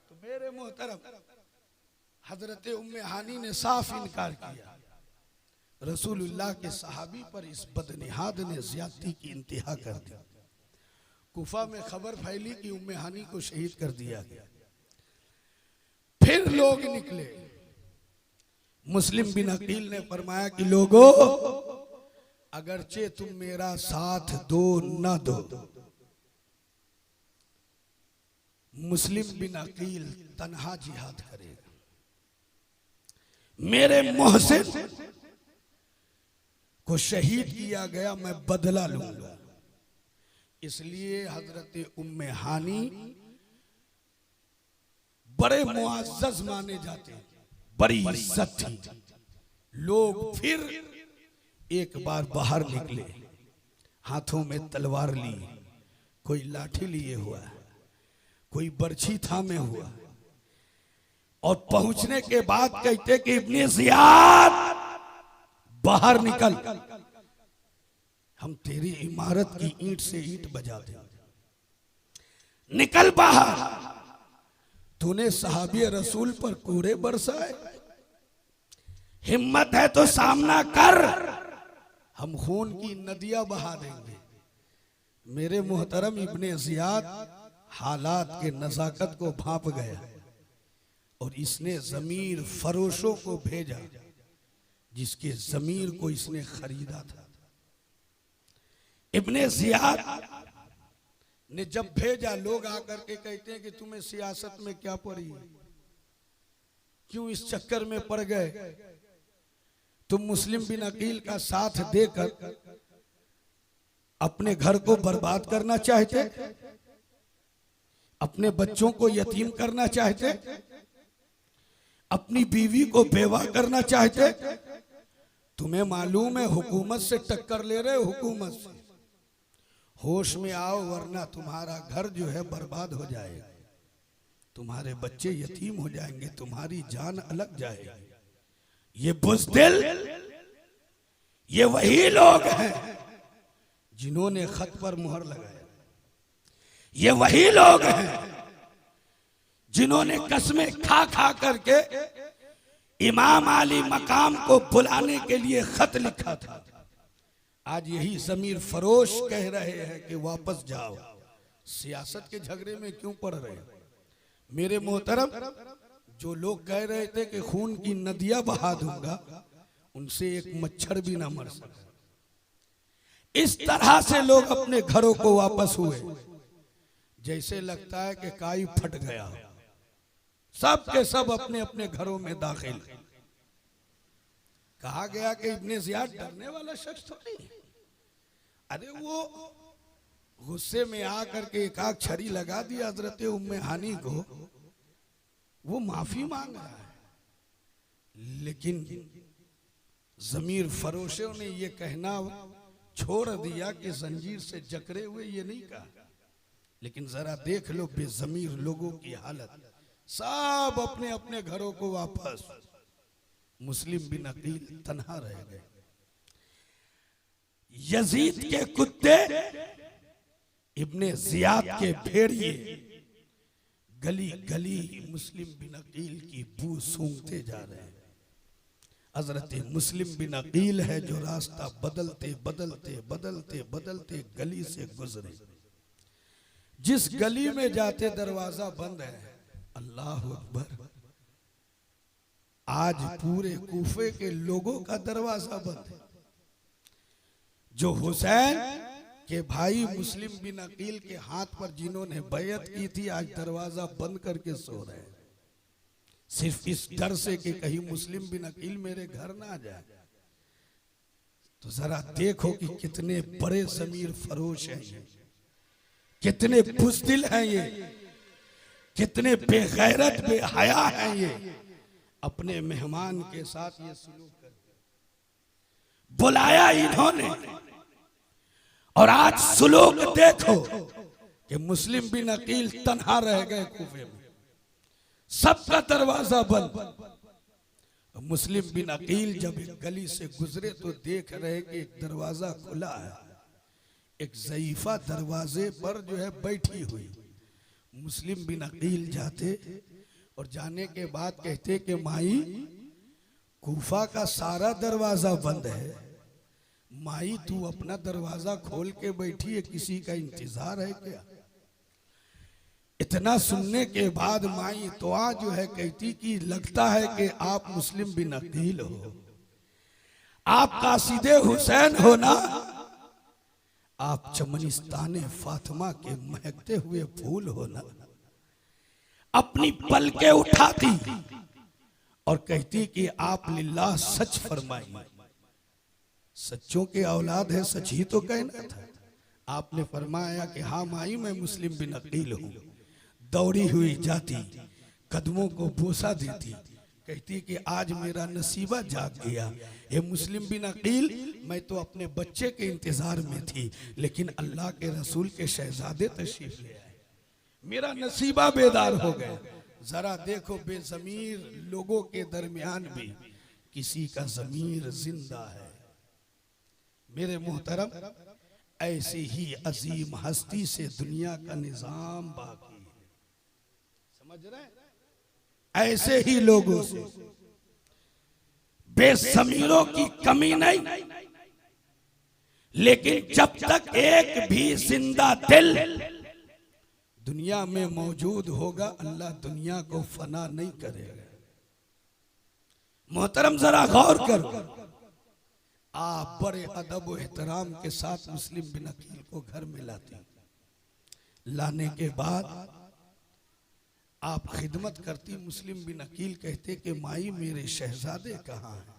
तो मेरे मोहतरम हजरत उम्मे हानी ने साफ इनकार किया, रसूलुल्लाह के सहाबी पर इस बदनिहाद ने ज्यादती की इंतहा कर दी। कुफा में खबर फैली कि उम्मे हानी को शहीद कर दिया गया। फिर लोग निकले, मुस्लिम बिन अकील ने फरमाया कि लोगों, अगरचे तुम मेरा साथ दो न दो, मुस्लिम बिन अकील तन्हा जिहाद करेगा। मेरे मोहसिन को शहीद किया गया, मैं बदला लूंगा। इसलिए हजरत उम्मे हानी बड़े मुआज्जज माने जाते हैं, बड़ी इज्जत थी। लोग फिर एक बार बाहर निकले, हाथों में तलवार ली, कोई लाठी लिए हुआ, कोई बर्छी थामे हुआ, और पहुंचने के बाद कहते कि इब्ने जियाद बाहर निकल, हम तेरी इमारत की ईंट से ईंट बजा दें, निकल बाहर। तूने सहाबी रसूल पर कूड़े बरसाए, हिम्मत है तो सामना कर, हम खून की नदियां बहा देंगे। मेरे मोहतरम इब्ने जियाद हालात के नजाकत को भांप गया और इसने जमीर फरोशों को भेजा, जिसके जमीर को इसने खरीदा था। इब्ने जियाद ने जब भेजा, लोग आकर के कहते हैं कि तुम्हें सियासत में क्या पड़ी, क्यों इस चक्कर में पड़ गए, तुम मुस्लिम बिन अकील का साथ देकर अपने घर को बर्बाद करना चाहते, अपने बच्चों को यतीम करना चाहते, अपनी बीवी को बेवा करना चाहते। तुम्हें मालूम है हुकूमत से टक्कर ले रहे हो, हुकूमत से होश में आओ, वरना तुम्हारा घर जो है बर्बाद हो जाएगा, तुम्हारे बच्चे यतीम हो जाएंगे, तुम्हारी जान अलग जाएगी। ये बुज़दिल, ये वही लोग हैं जिन्होंने खत पर मुहर लगाया, ये वही लोग हैं जिन्होंने कसमें खा खा करके इमाम अली मकाम को बुलाने के लिए खत लिखा था। आज यही ज़मीर फरोश कह रहे हैं कि वापस जाओ, सियासत के झगड़े में क्यों पड़ रहे हो। मेरे मोहतरम, जो लोग कह रहे थे कि खून की नदियां बहा दूंगा, उनसे एक मच्छर भी ना मर सका। इस तरह से लोग अपने घरों को वापस हुए, जैसे लगता है कि काई फट गया, सब के सब अपने अपने घरों में दाखिल। कहा गया कि इब्ने जियाद डरने वाला शख्स तो नहीं, अरे वो गुस्से में आकर के एक आग छड़ी लगा दी हजरत उम्मे हानी को, वो माफी मांग रहा है। लेकिन जमीर फरोशों ने ये कहना छोड़ दिया कि जंजीर से जकड़े हुए, ये नहीं कहा। लेकिन जरा देख लो बेजमीर लोगों की हालत, सब अपने अपने घरों को वापस। मुस्लिम बिन अकील तन्हा रह गए। यजीद के कुत्ते, इब्ने जियाद के भेड़िए गली गली मुस्लिम बिन अकील की बू सूंघते जा रहे हैं। हजरत मुस्लिम बिन अकील है जो रास्ता बदलते बदलते बदलते बदलते गली से गुजरे। जिस गली में जाते दरवाजा बंद है, अल्लाह अकबर, आज पूरे कूफे के लोगों का दरवाजा बंद है। जो हुसैन के भाई मुस्लिम बिन अकील के हाथ पर जिन्होंने बैयत की थी, आज दरवाजा बंद करके सो रहे हैं, सिर्फ इस डर से कि कहीं मुस्लिम बिन अकील मेरे घर ना आ जाए। तो जरा देखो कि कितने बड़े ज़मीर फरोश हैं ये, कितने बुज़दिल हैं ये, कितने बेगैरत बेहया हैं ये। अपने मेहमान के साथ ये सलूक कर बुलाया इन्होंने, और आज सलूक देखो कि मुस्लिम बिन अकील तन्हा रह गए कूफे में, सबका दरवाजा बंद। मुस्लिम बिन अकील जब एक गली से गुजरे तो देख रहे कि एक दरवाजा खुला है, एक ज़ईफा दरवाजे पर जो है बैठी हुई। मुस्लिम बिन अकील जाते और जाने के बाद कहते कि माई, कूफा का सारा दरवाजा बंद है, माई तू अपना दरवाजा खोल के बैठी है, किसी का इंतजार है क्या। इतना सुनने के बाद माई तो आज जो है कहती कि लगता है कि आप मुस्लिम बिन अकील हो, आप कासिदे हुसैन हो ना, आप चमनिस्ताने फातिमा के महकते हुए फूल हो ना। अपनी पलके उठाती और कहती कि आप लिल्लाह सच फरमाइए। सच्चों के औलाद है, सच ही तो कहना था। आपने फरमाया कि हाँ माई मैं मुस्लिम बिन अकील हूँ। दौड़ी हुई जाती, कदमों को बोसा देती, कहती कि आज मेरा नसीबा जाग गया। ये मुस्लिम बिन अकील, मैं तो अपने बच्चे के इंतजार में थी, लेकिन अल्लाह के रसूल के शहजादे तशरीफ ले आए, मेरा नसीबा बेदार हो गया। जरा देखो बेजमीर लोगों के दरमियान भी किसी का जमीर जिंदा है। मेरे मोहतरम, ऐसी ही अजीम हस्ती से दुनिया का निजाम बाकी है, समझ रहे हैं? ऐसे ही लोगों से बेजमीरों की कमी नहीं, लेकिन जब तक एक भी जिंदा दिल दुनिया में मौजूद होगा, अल्लाह दुनिया को फना नहीं करेगा। मोहतरम जरा गौर करो, आप बड़े अदब व एहतराम के साथ मुस्लिम बिन अकील को घर में लाती, लाने के बाद आप खिदमत करती। मुस्लिम बिन अकील कहते कि माई मेरे शहजादे कहाँ हैं?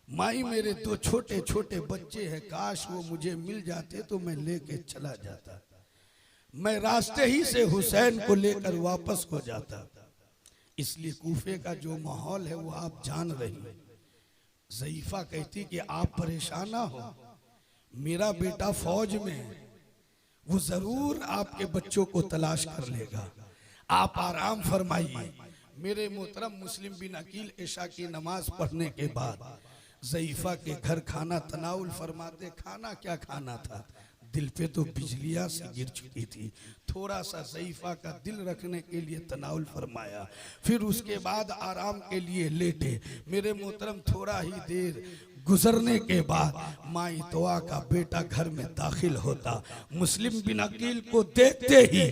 माई मेरे दो छोटे छोटे बच्चे हैं, काश वो मुझे मिल जाते तो मैं लेके चला जाता, मैं रास्ते ही से हुसैन को लेकर वापस हो जाता। इसलिए कूफे का जो माहौल है वो आप जान रही हैं। ज़ईफा कहती कि आप परेशान ना हो, मेरा बेटा फौज में है, वो जरूर आपके बच्चों को तलाश कर लेगा, आप आराम फरमाइए। मेरे मोहतरम मुस्लिम बिन अकील इशा की नमाज पढ़ने के बाद ज़ईफा के घर खाना तनाउल फरमाते। खाना क्या खाना था, दिल पे तो बिजलियां से गिर चुकी थी। थोड़ा सा ज़ईफा का दिल रखने के लिए तनाउल फरमाया, फिर उसके बाद आराम के लिए लेटे। मेरे मोहतरम थोड़ा ही देर गुजरने के बाद माई तोआ का बेटा घर में दाखिल होता। मुस्लिम बिन अकील को देखते ही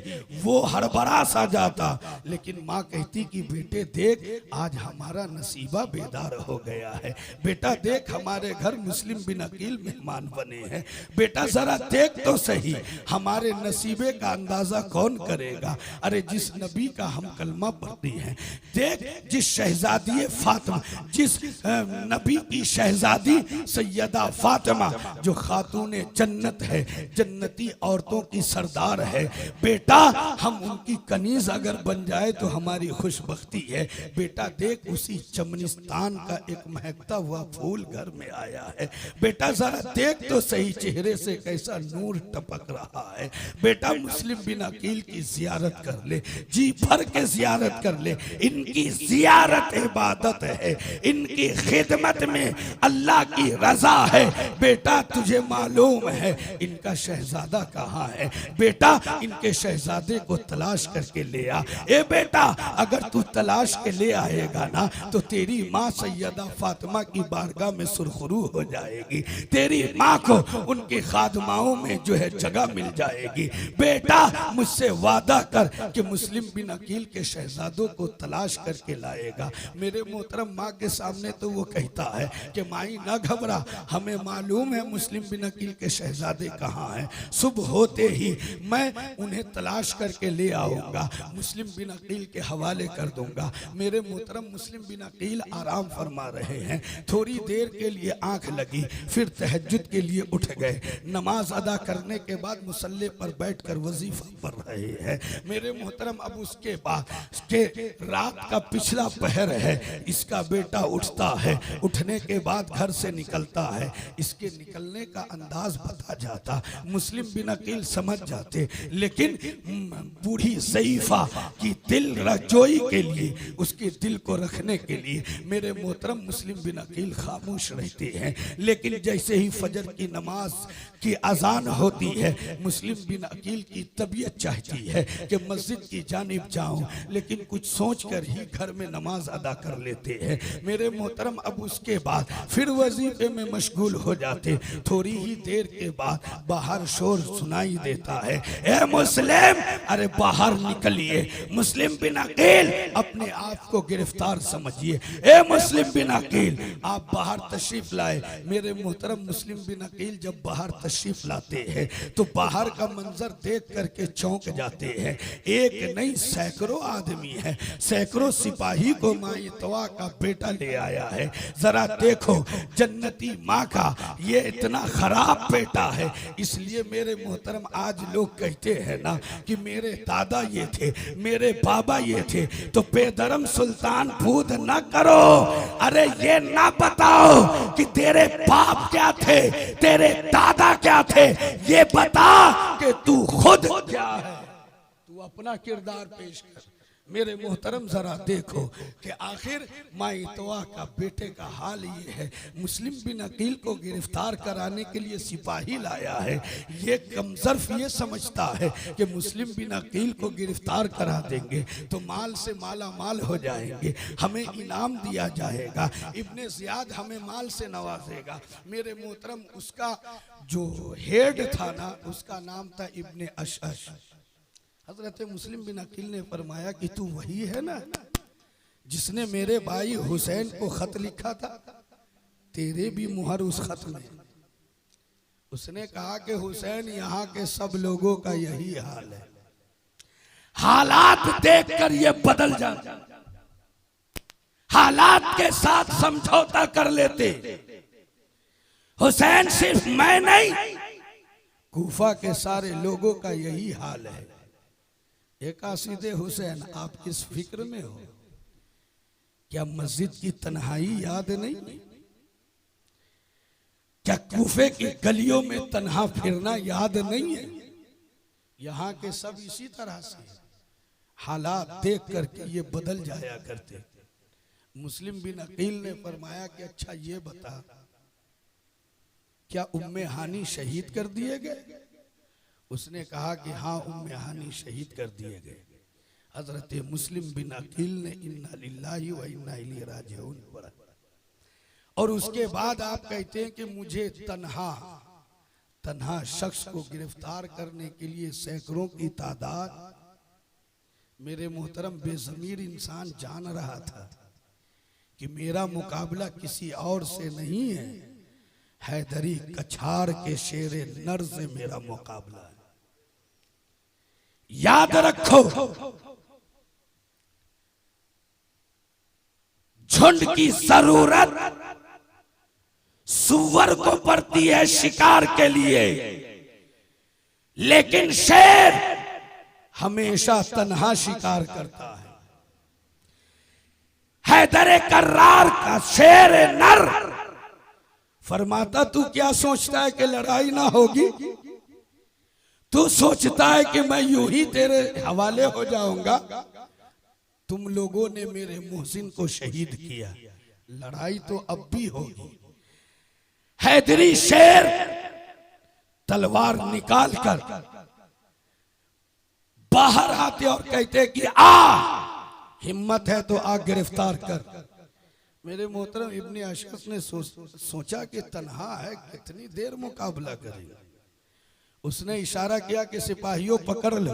वो हड़बड़ा सा जाता, लेकिन माँ कहती कि बेटे देख, आज हमारा नसीबा बेदार हो गया है। बेटा देख, हमारे घर मुस्लिम बिन अकील मेहमान बने हैं। बेटा जरा देख तो सही, हमारे नसीबे का अंदाजा कौन करेगा? अरे जिस नबी का हम कलमा पढ़ते हैं, देख जिस शहजादी फातिमा, जिस नबी की शहजादी सैयदा फातिमा जो खातूने जन्नत है, जन्नती औरतों की सरदार है। बेटा हम उनकी कनीज अगर बन जाए तो हमारी खुशबख्ती है। बेटा देख, उसी चमनिस्तान का एक महकता हुआ फूल घर में आया है। बेटा जरा देख तो सही, चेहरे से कैसा नूर टपक रहा है। बेटा मुस्लिम बिन अकील की जियारत कर ले, जी भर के जियारत कर ले। इनकी जियारत इबादत है, इनकी खिदमत में अल्लाह की रजा है। बेटा तुझे मालूम है इनका शहजादा कहाँ है? बेटा इनके शहजादे को तलाश करके ले आ। ए बेटा, अगर तू तलाश के ले आएगा ना तो तेरी माँ सैयदा फातिमा की बारगाह में सुरखरू हो जाएगी, तेरी माँ को उनकी खादमाओं में जो है जगह मिल जाएगी। बेटा मुझसे वादा कर कि मुस्लिम बिन अकील के शहजादों को तलाश करके लाएगा। मेरे मोहतरम माँ के सामने तो वो कहता है कि माई ना घबरा, हमें मालूम है मुस्लिम बिन अकील के शहजादे कहाँ हैं। सुबह होते ही मैं उन्हें तलाश करके ले आऊंगा, मुस्लिम बिन अकील के हवाले कर दूंगा। मेरे मोहतरम मुस्लिम बिन अकील आराम फरमा रहे हैं। थोड़ी देर के लिए आंख लगी, फिर तहज्जुद के लिए उठ गए। नमाज अदा करने के बाद मुसल्ले पर बैठकर वजीफा पढ़ रहे हैं। मेरे मोहतरम अब उसके बाद के रात का पिछला पहर है, इसका बेटा उठता है। उठने के बाद घर से निकलता है, इसके निकलने का अंदाज बता जाता, मुस्लिम बिन अकील समझ जाते। लेकिन बूढ़ी ज़ईफा की दिल रजोई के लिए, उसके दिल को रखने के लिए मेरे मोहतरम मुस्लिम बिन अकील खामोश रहते हैं। लेकिन जैसे ही फजर की नमाज की अजान होती है, मुस्लिम बिन अकील की तबीयत चाहती है कि मस्जिद की जानिब जाऊं, लेकिन कुछ सोच कर ही घर में नमाज अदा कर लेते हैं। मेरे मोहतरम अब उसके बाद फिर वजीफे में मशगूल हो जाते। थोड़ी ही देर के बाद बाहर शोर सुनाई देता है, ए मुस्लिम, अरे बाहर निकलिए। मुस्लिम बिन अकील अपने आप को गिरफ्तार समझिए। ए मुस्लिम बिन अकील, आप बाहर तशरीफ लाए। मेरे मोहतरम मुस्लिम बिन अकील जब बाहर तशरीफ लाते हैं तो बाहर का मंजर देख करके चौंक जाते हैं। एक नहीं सैकड़ों आदमी है, सैकड़ों सिपाही को माई तवा का बेटा ले आया है। जरा देखो जन्नती माँ का ये इतना खराब बेटा है। इसलिए मेरे मोहतरम आज लोग कहते हैं ना कि मेरे दादा ये थे, मेरे बाबा ये थे, तो बेधर्म सुल्तान बूद ना करो। अरे ये ना बताओ कि तेरे बाप क्या थे, तेरे दादा क्या थे, ये बता कि तू खुद क्या है। तू अपना किरदार पेश कर। मेरे मोहतरम जरा देखो कि आखिर माई तवा का बेटे का हाल ये है। मुस्लिम बिन अकील को गिरफ्तार कराने के लिए सिपाही लाया है। ये कमजर्फ ये समझता है कि मुस्लिम बिन अकील को गिरफ्तार करा देंगे तो माल से माला माल हो जाएंगे, हमें इनाम दिया जाएगा, इब्ने ज़ियाद हमें माल से नवाजेगा। मेरे मोहतरम उसका जो हेड था ना, उसका नाम था इब्ने अशअश। हजरत मुस्लिम बिन अकील ने फरमाया कि तू वही है ना जिसने मेरे भाई हुसैन को खत लिखा था, तेरे भी मुहर उस खत में। उसने कहा कि हुसैन, यहाँ के सब लोगों का यही हाल है, हालात देखकर ये बदल जाते, हालात के साथ समझौता कर लेते। हुसैन सिर्फ मैं नहीं, कूफा के सारे लोगों का यही हाल है। एक आसिदे हुसैन, आप इस फिक्र में हो क्या मस्जिद की तन्हाई याद नहीं? क्या कूफे की गलियों में तन्हा फिरना याद नहीं है? यहाँ के सब इसी तरह से हालात देख करके ये बदल जाया करते। मुस्लिम बिन अकील ने फरमाया कि अच्छा ये बता, क्या उम्मे हानी शहीद कर दिए गए? उसने कहा कि हाँ, उम्मे हानी शहीद कर दिए गए। हजरत मुस्लिम बिन अकील ने इन्ना लिल्लाहि व इन्ना इलैहि राजिऊन पढ़ा। और उसके बाद आप कहते हैं कि मुझे तन्हा शख्स को गिरफ्तार करने के लिए सैकड़ों की तादाद। मेरे मोहतरम बेज़मीर इंसान जान रहा था कि मेरा मुकाबला किसी और से नहीं है, हैदरी कछार के शेरे नर से मेरा मुकाबला है। याद रखो, झुंड की जरूरत सुअर को पड़ती है शिकार के लिए, लेकिन शेर हमेशा तन्हा शिकार करता है। हैदर कर्रार का शेर नर फरमाता, तू क्या सोचता है कि लड़ाई ना होगी? तू सोचता है कि मैं यूं ही तेरे हवाले हो जाऊंगा? तुम लोगों ने मेरे मोहसिन को शहीद किया, लड़ाई तो अब भी होगी। हैदरी शेर तलवार निकाल कर बाहर आते और कहते कि आ, हिम्मत है तो आ गिरफ्तार कर। मेरे मोहतरम इब्ने अशअस ने सोचा कि तन्हा है, कितनी देर मुकाबला करेगा। उसने इशारा किया कि सिपाहियों पकड़ लो।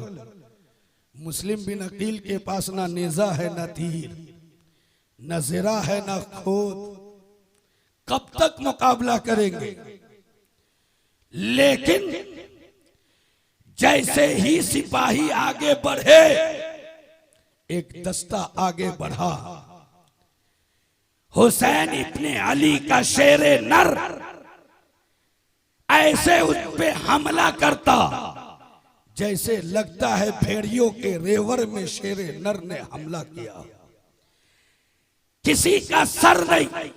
मुस्लिम बिन अकील के पास ना नेजा है, ना तीर, न ज़रा है, ना खोद। कब तक मुकाबला करेंगे? लेकिन जैसे ही सिपाही आगे बढ़े, एक दस्ता आगे बढ़ा। हुसैन इब्ने अली का शेरे नर ऐसे उस पे हमला करता जैसे लगता है भेड़ियों के रेवर में शेरे नर ने हमला किया। किसी का सर नहीं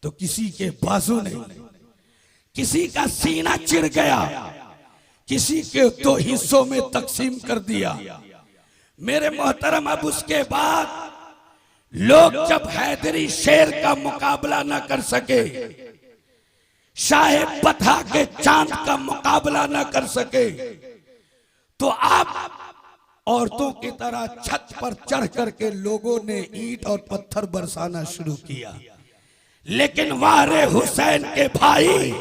तो किसी के बाजू नहीं, किसी का सीना चिर गया, किसी के दो हिस्सों में तकसीम कर दिया। मेरे मोहतरम, अब उसके बाद लोग जब हैदरी शेर का मुकाबला न कर सके, शाहे पथा के चांद का मुकाबला न कर सके, तो आप औरतों की तरह छत पर चढ़ करके लोगों ने ईंट और पत्थर बरसाना शुरू किया। लेकिन वारे हुसैन के भाई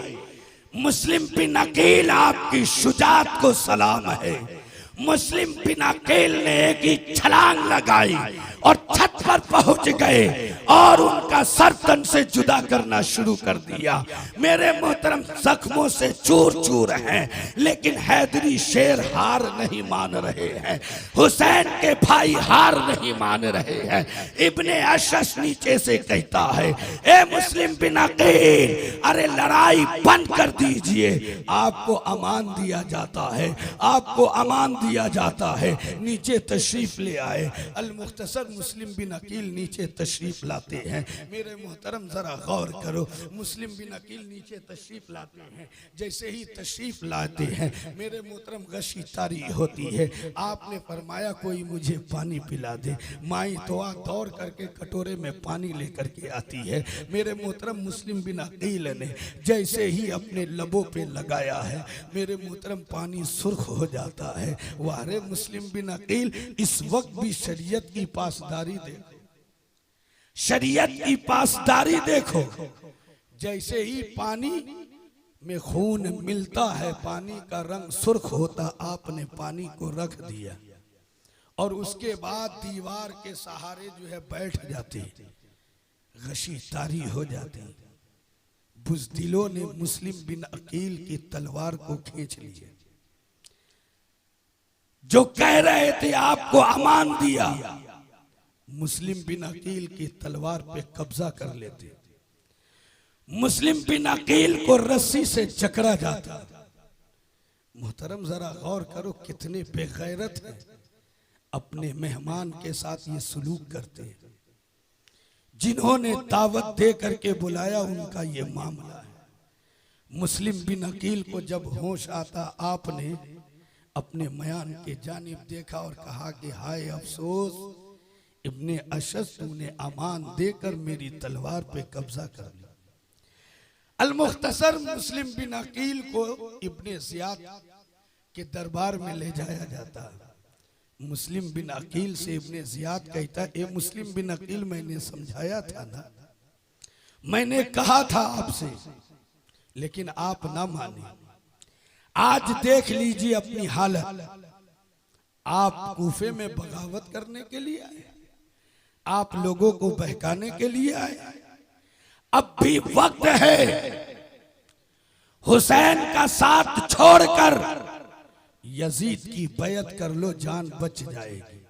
मुस्लिम बिन अकील आपकी शुजात को सलाम है। मुस्लिम बिन अकील ने एक ही छलांग लगाई और छत पर पहुंच गए और उनका सर तन से जुदा करना शुरू कर दिया। मेरे मोहतरम जख्मों से चूर चूर हैं, लेकिन हैदरी शेर हार नहीं मान रहे हैं, हुसैन के भाई हार नहीं मान रहे हैं। इब्ने अशस नीचे से कहता है, ए मुस्लिम बिन अकील, अरे लड़ाई बंद कर दीजिए, आपको अमान दिया जाता है, आपको अमान दिया जाता है। नीचे तशरीफ ले आए। अल मुख्तसर मुस्लिम बिन अकील नीचे तशरीफ लाते हैं। मेरे मोहतरम जरा गौर करो, मुस्लिम बिन अकील नीचे तशरीफ लाते हैं। जैसे ही तशरीफ लाते हैं मेरे मोहतरम गशी तारी होती है। आपने फरमाया कोई मुझे पानी पिला दे। माई दुआ दौड़ करके कटोरे में पानी लेकर के आती है। मेरे मोहतरम मुस्लिम बिन अकील ने जैसे ही अपने लबों पे लगाया है, मेरे मोहतरम पानी सुर्ख हो जाता है। वारे मुस्लिम बिन अकील, इस वक्त भी शरीयत की पासदारी देखो, शरीयत की पासदारी देखो। जैसे ही पानी में खून मिलता है, पानी का रंग सुर्ख होता, आपने पानी को रख दिया और उसके बाद दीवार के सहारे जो है बैठ जाते, गशी तारी हो जाती। बुज़दिलों ने मुस्लिम बिन अकील की तलवार को खींच लिया। जो कह रहे थे आपको अमान दिया, मुस्लिम बिन अकील की तलवार पे कब्जा कर लेते। मुस्लिम बिन अकील को रस्सी से जकड़ा जाता। मोहतरम जरा गौर करो, कितने बेगैरत हैं, अपने मेहमान के साथ ये सलूक करते हैं। जिन्होंने दावत दे करके बुलाया उनका ये मामला है। मुस्लिम बिन अकील को जब होश आता, आपने अपने मयान के जानिब देखा और कहा कि हाय अफसोस, इब्ने अशस तूने अमान देकर मेरी तलवार पे कब्जा कर लिया। अल मुख्तसर मुस्लिम बिन अकील को इब्ने ज़ियाद के दरबार में ले जाया जाता। मुस्लिम बिन अकील से इब्ने ज़ियाद कहता, ए मुस्लिम बिन अकील, मैंने समझाया था ना, मैंने कहा था आपसे, लेकिन आप ना माने। आज देख लीजिए अपनी हालत। आप कूफे में बगावत करने के लिए आए, आप लोगों को बहकाने के लिए आए। अब भी वक्त है, हुसैन का साथ छोड़कर यजीद की बैयत कर लो, जान बच जाएगी।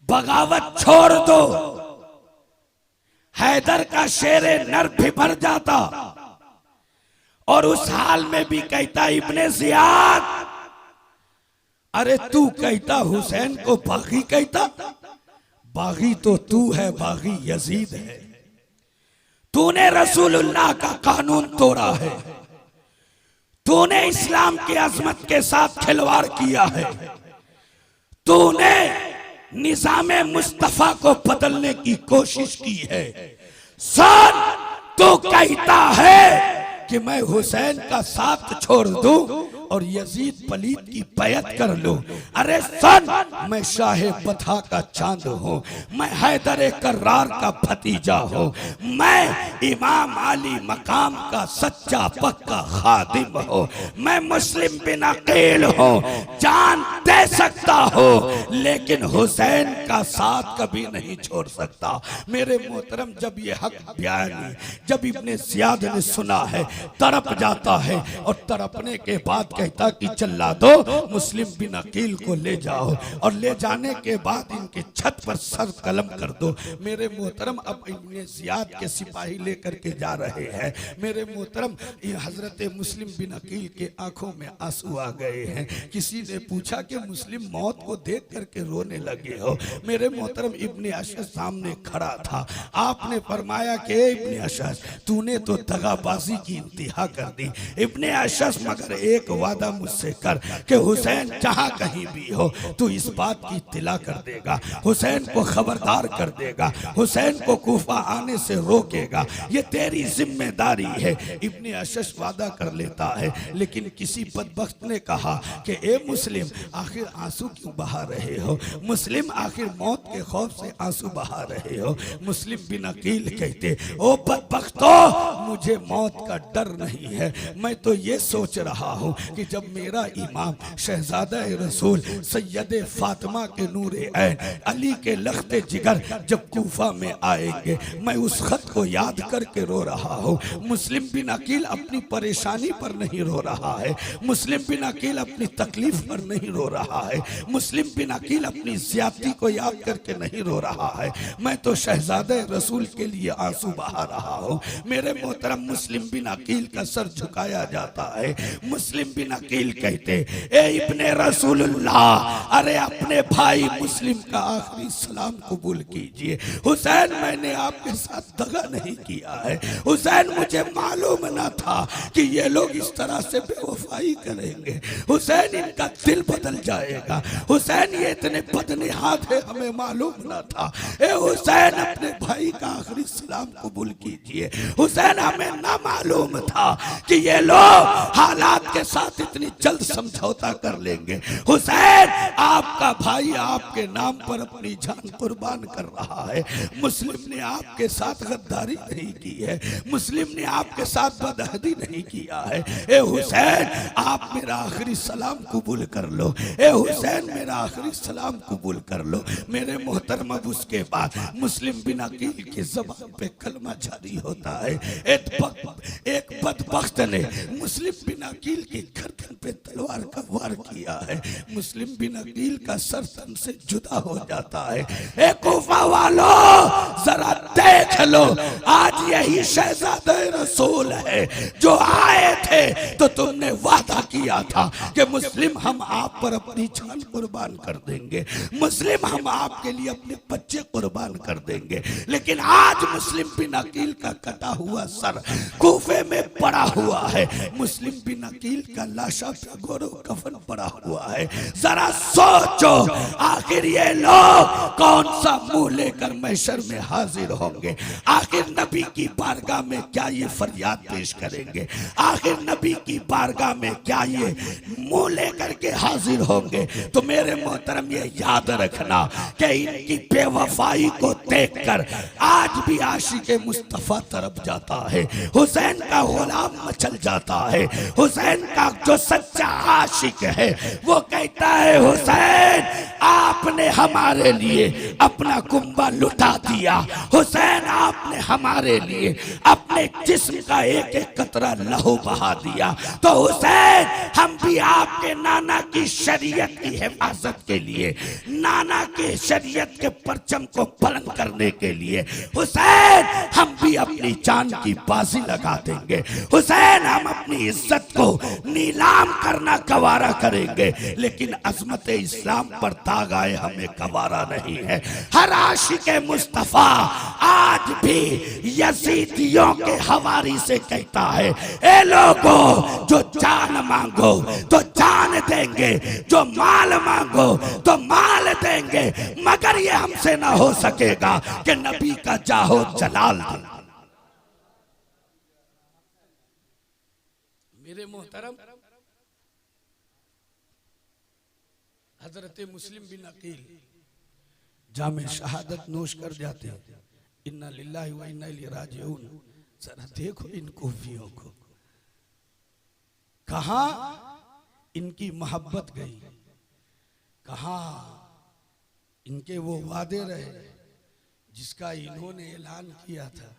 बगावत छोड़ दो, हैदर का शेरे नर भी भर जाता और उस हाल में भी कहता, इब्ने ज़ियाद, अरे तू कहता हुसैन को बागी कहता, बागी तो तू है, बागी यजीद है। तूने रसूलुल्लाह का कानून तोड़ा है, तूने इस्लाम की अजमत के साथ खिलवाड़ किया है, तूने निजामे मुस्तफा को बदलने की कोशिश की है। सुन, तू कहता है कि मैं हुसैन का साथ छोड़ दूं और यजीद पलीत की बैयत कर लूं। अरे सुन, मैं शाह बथा का चांद हूं, मैं हैदर कर्रार का भतीजा हूं, मैं इमाम अली मकाम का सच्चा पक्का खादिम हूं, मैं मुस्लिम बिन अकील हूं, जान दे सकता हूं, लेकिन हुसैन का साथ कभी नहीं छोड़ सकता। मेरे मोहतरम, जब ये हक बयानी जब इब्ने ज़ियाद ने सुना है, तड़प जाता है और तड़पने के बाद कहता कि चला दो, मुस्लिम बिन अकील को ले जाओ और ले जाने के बाद इनके छत पर सर कलम कर दो। मेरे मोहतरम, अब इब्ने ज़ियाद के सिपाही लेकर के जा रहे हैं। मेरे मोहतरम, ये हजरत मुस्लिम बिन अकील के आंखों में आंसू आ गए हैं। किसी ने पूछा कि मुस्लिम मौत को देख करके रोने लगे हो। मेरे मोहतरम, इब्ने अशस सामने खड़ा था। आपने फरमाया कि इब्ने अशस, तूने तो दगाबाजी की इंतहा कर दी। इब्ने अशस मगर एक वादा मुझसे कर कि हुसैन जहाँ कहीं भी हो तू इस बात की इत्तिला कर देगा, हुसैन को खबरदार कर देगा, हुसैन को कूफा आने से रोकेगा, ये तेरी जिम्मेदारी है। इब्ने अशस वादा कर लेता है, लेकिन किसी बदबख्त ने कहा कि ए मुस्लिम आखिर आंसू क्यों बहा रहे हो, मुस्लिम आखिर मौत के खौफ से आंसू बहा रहे हो। मुस्लिम बिन अकील कहते ओ बदबख्तो मुझे मौत का डर नहीं है, मैं तो ये सोच रहा हूँ कि जब मेरा इमाम शहजादा रसूल सैयदे फातिमा के नूरे ऐन अली के लख्ते जिगर जब कूफा में आएंगे मैं उस खत को याद करके रो रहा हूँ। मुस्लिम बिन अकील अपनी परेशानी पर नहीं रो रहा है, मुस्लिम बिन अकील अपनी तकलीफ पर नहीं रो रहा है, मुस्लिम बिन अकील अपनी ज्यादती को याद करके नहीं रो रहा है, मैं तो शहजादे रसूल के लिए आंसू बहा रहा हूँ। मेरे मोहतरम मुस्लिम बिन अकील का सर झुकाया जाता है। मुस्लिम बिन अकील कहते ए इब्ने रसूलुल्लाह, अरे अपने भाई मुस्लिम का आखिरी सलाम कबूल कीजिए। हुसैन मैंने आपके साथ दगा नहीं किया है, हुसैन मुझे मालूम न था कि ये लोग इस तरह से बेवफाई करेंगे, हुसैन इनका दिल बदल जाएगा, हुसैन ये इतने बदनिहात है हमें मालूम न था। ए हुसैन अपने भाई का आखिरी सलाम कबूल कीजिए। हुसैन हमें ना मालूम था कि ये लोग हालात के साथ इतनी जल्द समझौता कर लेंगे। हुसैन आपका भाई आपके नाम पर अपनी जान कुर्बान कर रहा है, मुस्लिम ने आपके साथ गद्दारी नहीं की है, मुस्लिम ने आपके साथ बदअहदी नहीं किया है। ए हुसैन आप मेरा आखिरी सलाम कबूल कर लो, ए हुसैन मेरा आखिरी सलाम कबूल कर लो। मेरे मोहतरम अब उसके बाद मुस्लिम बिन अकील की ज़बान पे कलमा जारी होता है। एक बदबख्त ने मुस्लिम बिन अकील की गर्दन पे तलवार का वार किया है, मुस्लिम बिन अकील का सर तन से जुदा हो जाता है। ए कूफा वालों जरा देख लो, आज यही शहजादे रसूल है जो आए थे तो तुमने वादा किया था कि मुस्लिम हम आप पर अपनी जान कुर्बान कर देंगे, मुस्लिम हम आपके लिए अपने बच्चे कुर्बान कर देंगे, लेकिन आज मुस्लिम बिन अकील का कटा हुआ सर कूफे में पड़ा हुआ है, मुस्लिम बिन अकील का लाशा पे गोरो कफन पड़ा हुआ है। जरा सोचो आखिर ये लोग कौन सा मुंह लेकर महशर में हाजिर होंगे, आखिर नबी की बारगाह में क्या ये फरियाद पेश करेंगे, आखिर नबी की बारगाह में क्या ये मुंह लेकर के हाजिर होंगे। तो मेरे मोहतरम ये याद रखना कि इनकी बेवफाई को देखकर आज भी आशिक मुस्तफा तरफ जाता है, हुसैन का गुलाम मचल जाता है। हुसैन का जो सच्चा आशिक है वो कहता है हुसैन आपने हमारे लिए अपना कुंबा लुटा दिया, हुसैन आपने हमारे लिए अपने जिस्म का एक एक कतरा लहू बहा दिया, तो हुसैन हम भी आपके नाना की शरीयत की हिफाजत के लिए, नाना के शरीयत के परचम को बुलंद करने के लिए हुसैन हम भी अपनी जान की बाजी लगा देंगे, हुसैन हम अपनी इज्जत को नीलाम करना गवारा करेंगे, लेकिन अजमत इस्लाम पर दाग आए हमें गवारा नहीं है। हर आशिक मुस्तफा आज भी यजीदियों के हवारी से कहता है ए लोगों जो जान मांगो तो जान देंगे, जो माल मांगो तो माल देंगे, मगर ये हमसे ना हो सकेगा कि नबी का जाहो जलाल दे। मेरे मोहतरम हजरत मुस्लिम बिन अकील जामे शहादत नोश कर जाते हैं, इन्ना लिल्लाहि व इन्ना इलैहि राजिऊन। जरा देखो इन कूफियों को, कहां इनकी मोहब्बत गई, कहां इनके वो वादे रहे जिसका इन्होंने ऐलान किया था।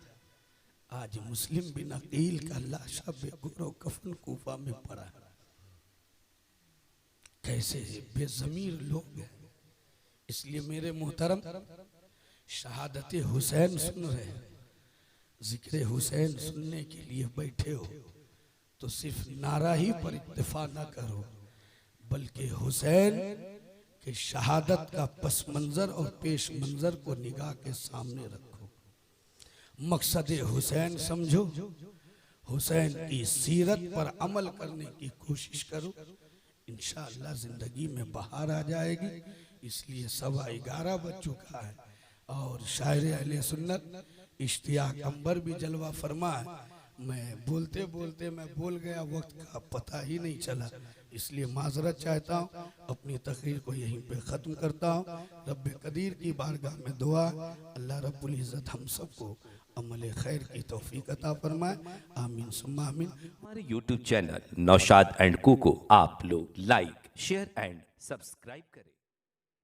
आज मुस्लिम बिन अकील का लाशा बेगुरो कफन कूफा में पड़ा। कैसे बेज़मीर लोग हैं। इसलिए मेरे मोहतरम शहादत हुसैन सुन रहे हैं, जिक्र हुसैन सुनने के लिए बैठे हो तो सिर्फ नारा ही पर इत्तेफा ना करो, बल्कि हुसैन के शहादत का पस मंजर और पेश मंजर को निगाह के सामने रखो, मकसद हुसैन समझो, हुसैन की सीरत पर अमल करने की कोशिश करो, इंशाअल्लाह जिंदगी में बहार आ जाएगी। इसलिए 11:15 बज चुका है और शायर अहले सुन्नत इश्तियाक अंबर भी जलवा फरमा है। मैं बोलते बोलते मैं बोल गया, वक्त का पता ही नहीं चला, इसलिए माजरत चाहता हूँ। अपनी तकरीर को यहीं पे ख़त्म करता हूँ। रब कदीर की बारगाह में दुआ, अल्लाह रब्बुल इज़्ज़त हम सबको अमल खैर की तौफीक अता फरमाए। आमीन सुम्मा आमीन। हमारे YouTube चैनल नौशाद एंड को आप लोग लाइक शेयर एंड सब्सक्राइब करें।